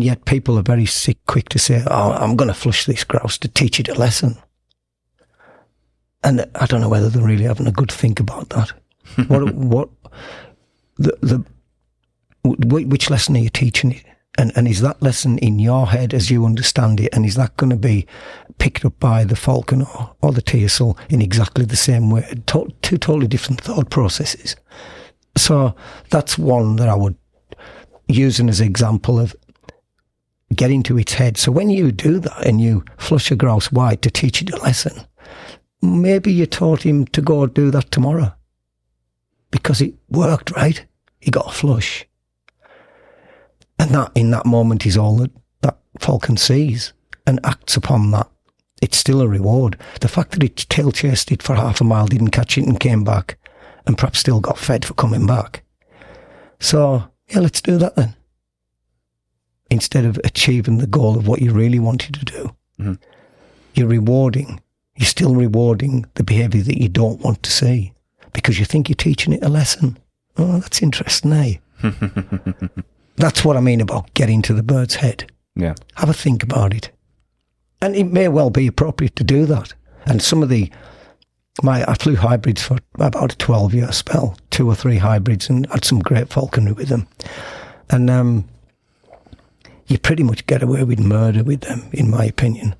yet people are very quick to say, I'm going to flush this grouse to teach it a lesson. And I don't know whether they're really having a good think about that. Which lesson are you teaching it? And is that lesson in your head as you understand it? And is that going to be picked up by the falcon or the teasel in exactly the same way? Two totally different thought processes. So that's one that I would use as an example of getting to its head. So when you do that and you flush a grouse wide to teach it a lesson, maybe you taught him to go do that tomorrow because it worked, right? He got a flush. And that, in that moment, is all that falcon sees and acts upon that. It's still a reward. The fact that it tail chased it for half a mile, didn't catch it and came back, and perhaps still got fed for coming back. So, let's do that then. Instead of achieving the goal of what you really wanted to do, mm-hmm. You're still rewarding the behaviour that you don't want to see because you think you're teaching it a lesson. Oh, that's interesting, eh? That's what I mean about getting to the bird's head. Yeah. Have a think about it. And it may well be appropriate to do that. And some of I flew hybrids for about a 12-year spell, 2 or 3 hybrids, and had some great falconry with them. And you pretty much get away with murder with them, in my opinion.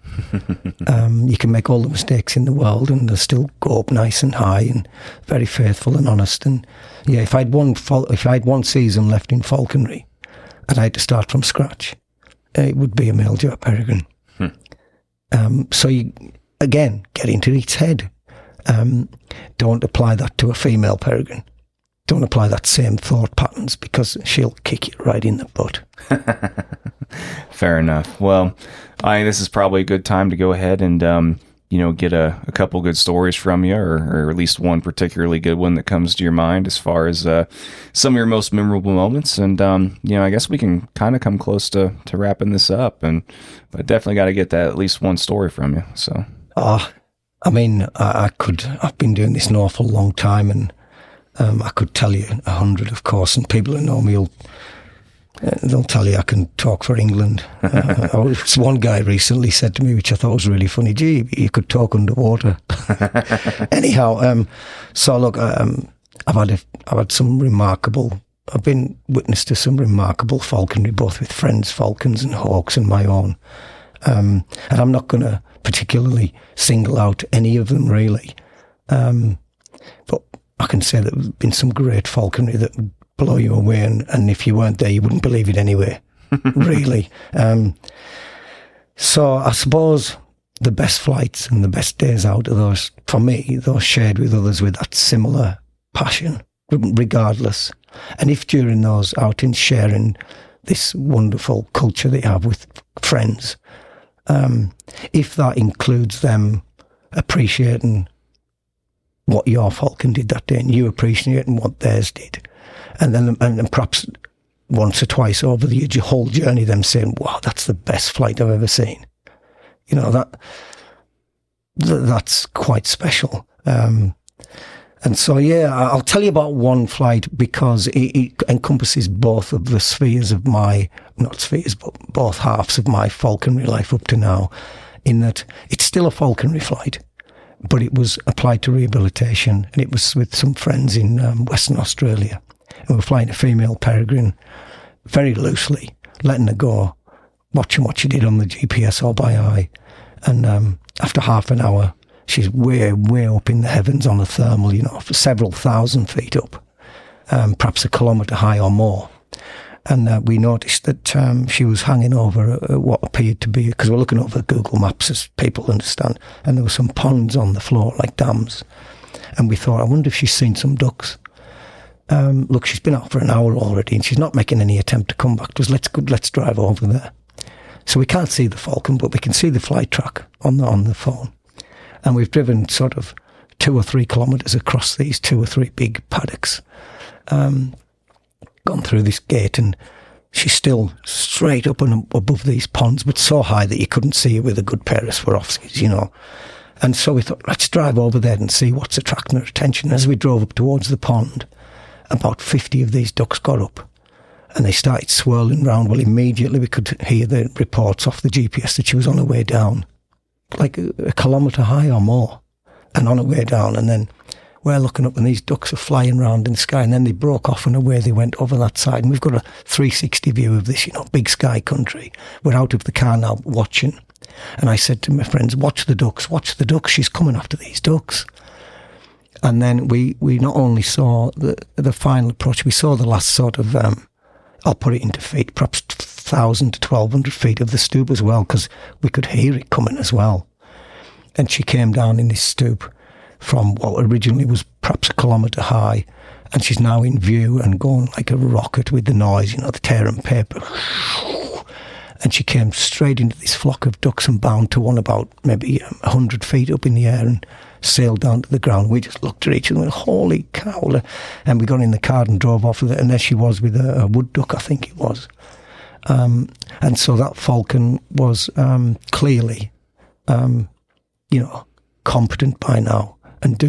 You can make all the mistakes in the world and they'll still go up nice and high and very faithful and honest. And if I had one season left in falconry and I had to start from scratch, it would be a male Joe peregrine. So you, again, get into its head. Don't apply that to a female peregrine. Don't apply that same thought patterns because she'll kick you right in the butt. Fair enough. Well, I think this is probably a good time to go ahead and get a couple good stories from you, or at least one particularly good one that comes to your mind as far as some of your most memorable moments. And I guess we can kind of come close to wrapping this up, but I definitely got to get that at least one story from you. So, I've been doing this an awful long time, and I could tell you 100, of course, and people who know me they'll tell you I can talk for England. One guy recently said to me, which I thought was really funny, gee, you could talk underwater. Anyhow, so look, I've been witness to some remarkable falconry, both with friends' falcons and hawks and my own. And I'm not going to particularly single out any of them, really. But I can say that there's been some great falconry that blow you away, and if you weren't there, you wouldn't believe it anyway, really. So I suppose the best flights and the best days out of those, for me, those shared with others with that similar passion regardless. And if during those outings, sharing this wonderful culture that you have with friends, if that includes them appreciating what your falcon did that day and you appreciating what theirs did, and then and perhaps once or twice over the whole journey, them saying, wow, that's the best flight I've ever seen. You know, that's quite special. And so, yeah, I'll tell you about one flight because it encompasses both of the spheres of not spheres, but both halves of my falconry life up to now, in that it's still a falconry flight, but it was applied to rehabilitation, and it was with some friends in Western Australia. And we were flying a female peregrine very loosely, letting her go, watching what she did on the GPS or by eye. And after half an hour, she's way, way up in the heavens on a thermal, you know, for several thousand feet up, perhaps a kilometre high or more. And we noticed that she was hanging over what appeared to be, because we're looking over Google Maps, as people understand, and there were some ponds on the floor, like dams. And we thought, I wonder if she's seen some ducks. Look, she's been out for an hour already, and she's not making any attempt to come back to us. Let's drive over there. So we can't see the falcon, but we can see the flight track on the phone. And we've driven sort of 2 or 3 kilometres across these 2 or 3 big paddocks, gone through this gate, and she's still straight up and above these ponds, but so high that you couldn't see her with a good pair of Swarovskis, you know. And so we thought, let's drive over there and see what's attracting her attention. As we drove up towards the pond, about 50 of these ducks got up, and they started swirling round. Well, immediately we could hear the reports off the GPS that she was on her way down, like a kilometre high or more, and on her way down. And then we're looking up, and these ducks are flying around in the sky, and then they broke off, and away they went over that side. And we've got a 360 view of this, you know, big sky country. We're out of the car now watching. And I said to my friends, watch the ducks, she's coming after these ducks. And then we not only saw the final approach, we saw the last sort of, I'll put it into feet, perhaps 1,000 to 1,200 feet of the stoop as well, because we could hear it coming as well. And she came down in this stoop from what originally was perhaps a kilometre high, and she's now in view and going like a rocket with the noise, you know, the tearing paper. And she came straight into this flock of ducks and bound to one about maybe 100 feet up in the air and sailed down to the ground. We just looked at each other and went, holy cow. And we got in the car and drove off with it. And there she was with a wood duck, I think it was. And so that falcon was clearly, you know, competent by now and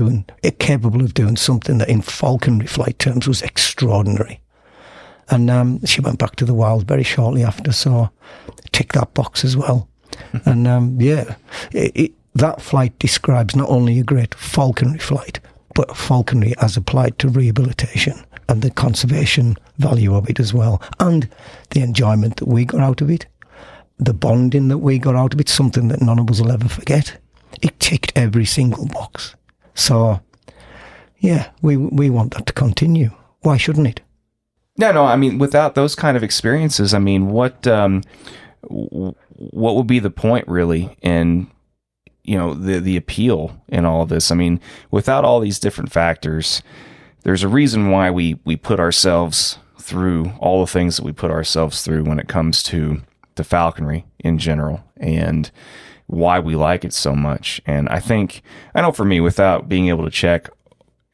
capable of doing something that in falconry flight terms was extraordinary. And she went back to the wild very shortly after, so tick that box as well. And that flight describes not only a great falconry flight, but falconry as applied to rehabilitation and the conservation value of it as well, and the enjoyment that we got out of it, the bonding that we got out of it, something that none of us will ever forget. It ticked every single box. So, yeah, we want that to continue. Why shouldn't it? No, I mean, without those kind of experiences, I mean, what would be the point really in, you know, the appeal in all of this? I mean, without all these different factors, there's a reason why we put ourselves through all the things that we put ourselves through when it comes to falconry in general, and why we like it so much. And I know for me, without being able to check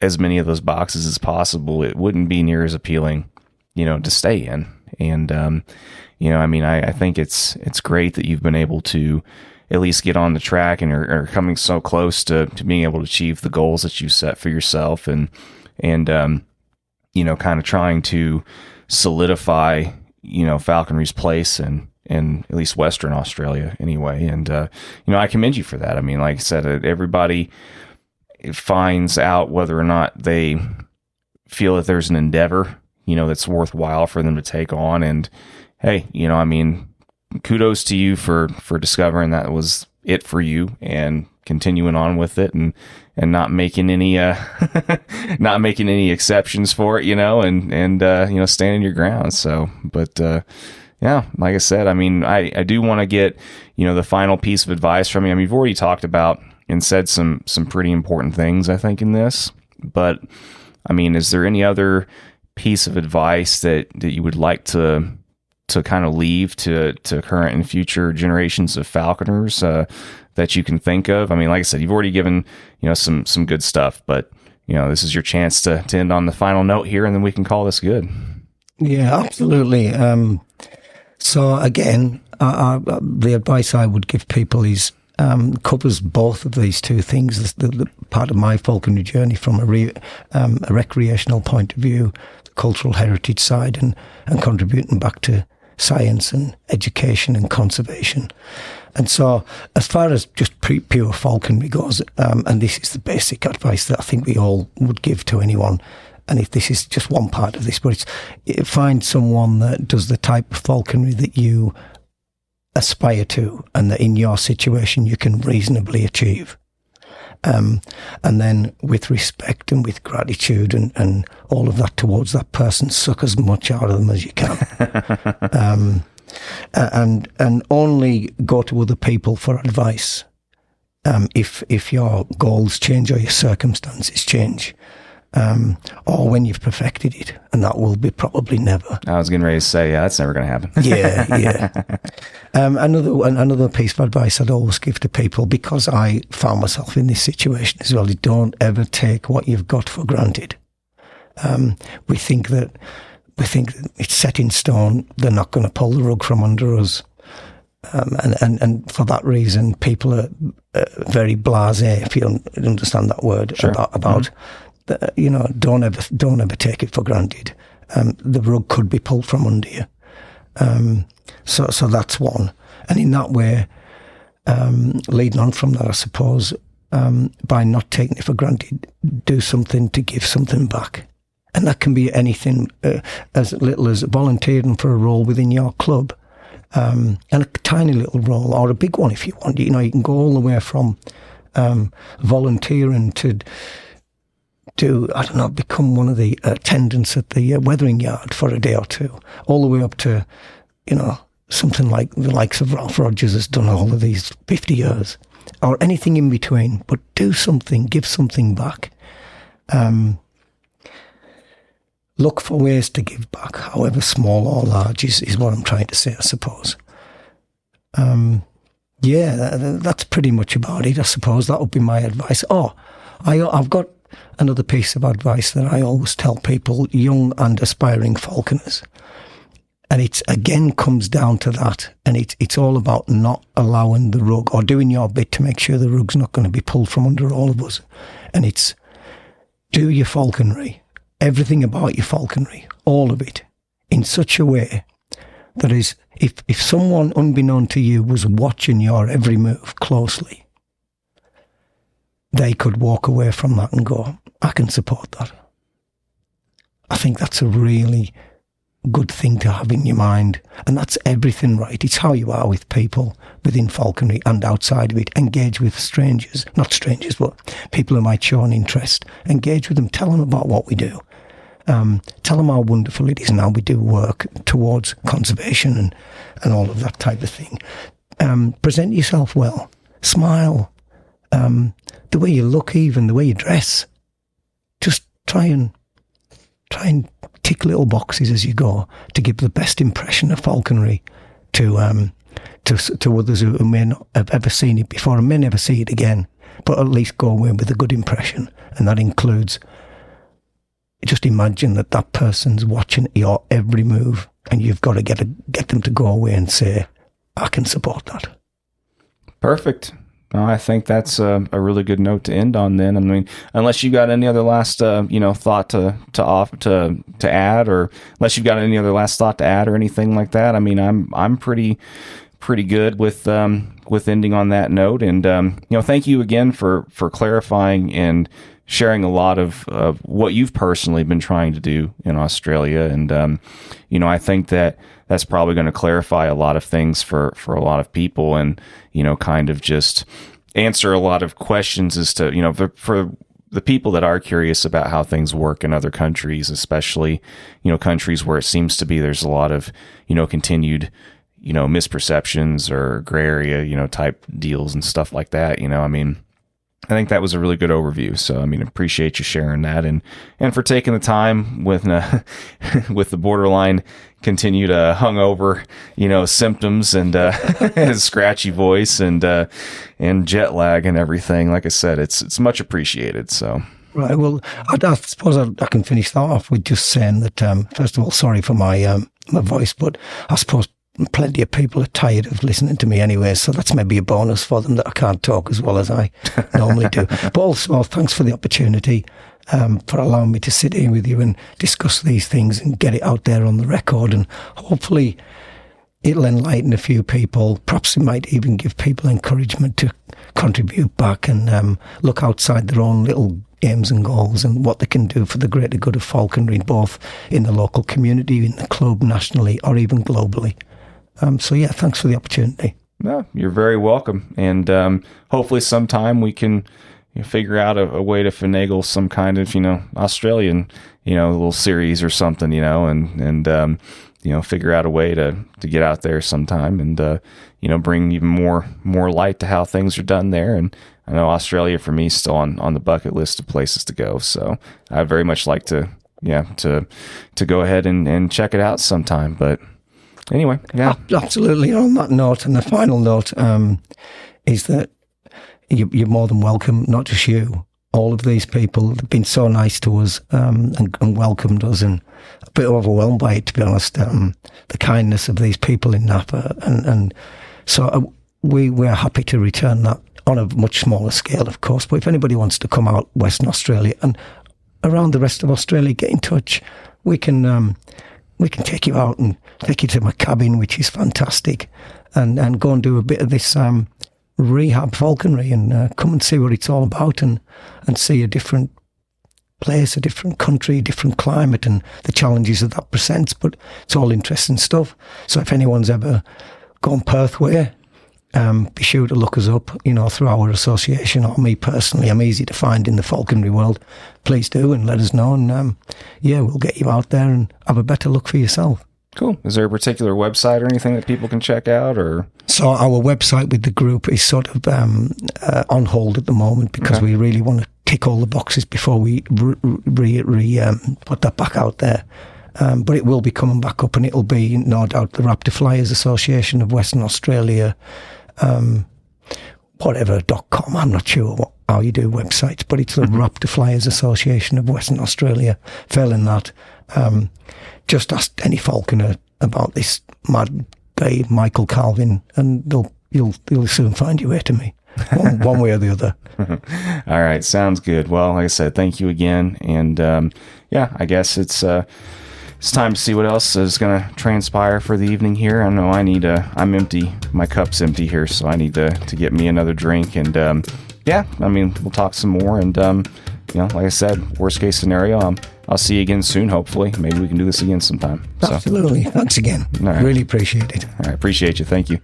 as many of those boxes as possible, it wouldn't be near as appealing, you know, to stay in. And, you know, I mean, I think it's great that you've been able to at least get on the track and are coming so close to being able to achieve the goals that you set for yourself, and you know, kind of trying to solidify, you know, falconry's place in at least Western Australia anyway. And, you know, I commend you for that. I mean, like I said, everybody finds out whether or not they feel that there's an endeavor, you know, that's worthwhile for them to take on. And hey, you know, I mean, kudos to you for discovering that was it for you and continuing on with it, and not making any not making any exceptions for it, you know, and you know, standing your ground. So, but yeah, like I said, I mean, I do want to get, you know, the final piece of advice from you. I mean, you've already talked about and said some pretty important things, I think, in this, but I mean, is there any other piece of advice that you would like to kind of leave to current and future generations of falconers that you can think of? I mean, like I said, you've already given, some good stuff, but this is your chance to end on the final note here, and then we can call this good. Yeah, absolutely. So again, the advice I would give people is covers both of these two things. The part of my falconry journey from a recreational point of view, the cultural heritage side, and contributing back to science and education and conservation. And so as far as just pure falconry goes, and this is the basic advice that I think we all would give to anyone, and if this is just one part of this, but find someone that does the type of falconry that you aspire to and that in your situation you can reasonably achieve. And then with respect and with gratitude and all of that towards that person, suck as much out of them as you can. And only go to other people for advice if your goals change or your circumstances change. Or when you've perfected it, and that will be probably never. I was getting ready to say, that's never going to happen. Yeah. Another piece of advice I'd always give to people, because I found myself in this situation as well, is don't ever take what you've got for granted. We think that it's set in stone. They're not going to pull the rug from under us. And for that reason, people are very blasé, if you understand that word, sure. about don't ever take it for granted. The rug could be pulled from under you. So that's one. And in that way, leading on from that, I suppose, by not taking it for granted, do something to give something back. And that can be anything as little as volunteering for a role within your club, and a tiny little role, or a big one if you want. You can go all the way from volunteering to become one of the attendants at the weathering yard for a day or two, all the way up to, something like the likes of Ralph Rogers has done all of these 50 years, or anything in between. But do something, give something back. Look for ways to give back, however small or large, is what I'm trying to say, I suppose. That's pretty much about it, I suppose. That would be my advice. I've got another piece of advice that I always tell people, young and aspiring falconers. And it again comes down to that. And it's all about not allowing the rug, or doing your bit to make sure the rug's not going to be pulled from under all of us. And it's do your falconry, everything about your falconry, all of it, in such a way that is, if someone unbeknown to you was watching your every move closely, they could walk away from that and go, I can support that. I think that's a really good thing to have in your mind. And that's everything, right? It's how you are with people within falconry and outside of it. Engage with strangers, not strangers, but people who might show an interest. Engage with them. Tell them about what we do. Tell them how wonderful it is and how we do work towards conservation and all of that type of thing. Present yourself well. Smile. The way you look, even the way you dress. Just try and tick little boxes as you go to give the best impression of falconry to others who may not have ever seen it before and may never see it again, but at least go away with a good impression. And that includes, just imagine that person's watching your every move, and you've got to get them to go away and say, I can support that. Perfect. No, I think that's a really good note to end on. Then, I mean, unless you got any other last thought to add, or unless you've got any other last thought to add or anything like that. I mean, I'm pretty good with ending on that note. And thank you again for clarifying and sharing a lot of what you've personally been trying to do in Australia. And I think that's probably going to clarify a lot of things for a lot of people, and kind of just answer a lot of questions as to for the people that are curious about how things work in other countries, especially countries where it seems to be there's a lot of continued misperceptions or gray area type deals and stuff like that. I mean, I think that was a really good overview. So, I mean, appreciate you sharing that and for taking the time with the borderline continued hungover, symptoms and scratchy voice and jet lag and everything. Like I said, it's much appreciated. So. Right. Well, I suppose I can finish that off with just saying that, first of all, sorry for my voice, but I suppose plenty of people are tired of listening to me anyway, so that's maybe a bonus for them that I can't talk as well as I normally do. But also, thanks for the opportunity, for allowing me to sit here with you and discuss these things and get it out there on the record, and hopefully it'll enlighten a few people. Perhaps it might even give people encouragement to contribute back and look outside their own little aims and goals and what they can do for the greater good of falconry, both in the local community, in the club, nationally, or even globally. So yeah, thanks for the opportunity. No, you're very welcome. And hopefully sometime we can figure out a way to finagle some kind of, Australian, little series or something, and figure out a way to get out there sometime and, bring even more light to how things are done there. And I know Australia for me is still on the bucket list of places to go. So I'd very much like to go ahead and check it out sometime. But anyway, yeah. Absolutely. On that note, and the final note is that you're more than welcome, not just you, all of these people have been so nice to us and welcomed us, and a bit overwhelmed by it, to be honest, the kindness of these people in NAFA. And so we're happy to return that on a much smaller scale, of course. But if anybody wants to come out Western Australia and around the rest of Australia, get in touch. We can take you out and take you to my cabin, which is fantastic, and go and do a bit of this rehab falconry and come and see what it's all about and see a different place, a different country, different climate and the challenges that presents. But it's all interesting stuff. So if anyone's ever gone Perth way, be sure to look us up, through our association or me personally. I'm easy to find in the falconry world. Please do and let us know. And we'll get you out there and have a better look for yourself. Cool. Is there a particular website or anything that people can check out? Or so our website with the group is sort of on hold at the moment because we really want to tick all the boxes before we put that back out there. But it will be coming back up, and it'll be no doubt the Raptor Flyers Association of Western Australia, whatever.com. I'm not sure how you do websites, but it's the Raptor Flyers Association of Western Australia. Failing that, just ask any falconer about this mad guy, Michael Calvin, and you'll soon find your way to me, one way or the other. All right, sounds good. Well, like I said, thank you again, and I guess it's time to see what else is going to transpire for the evening here. I know I'm empty. My cup's empty here, so I need to get me another drink. And, we'll talk some more. And, like I said, worst case scenario, I'll see you again soon, hopefully. Maybe we can do this again sometime. Absolutely. Thanks again. All right. Really appreciate it. All right. Appreciate you. Thank you.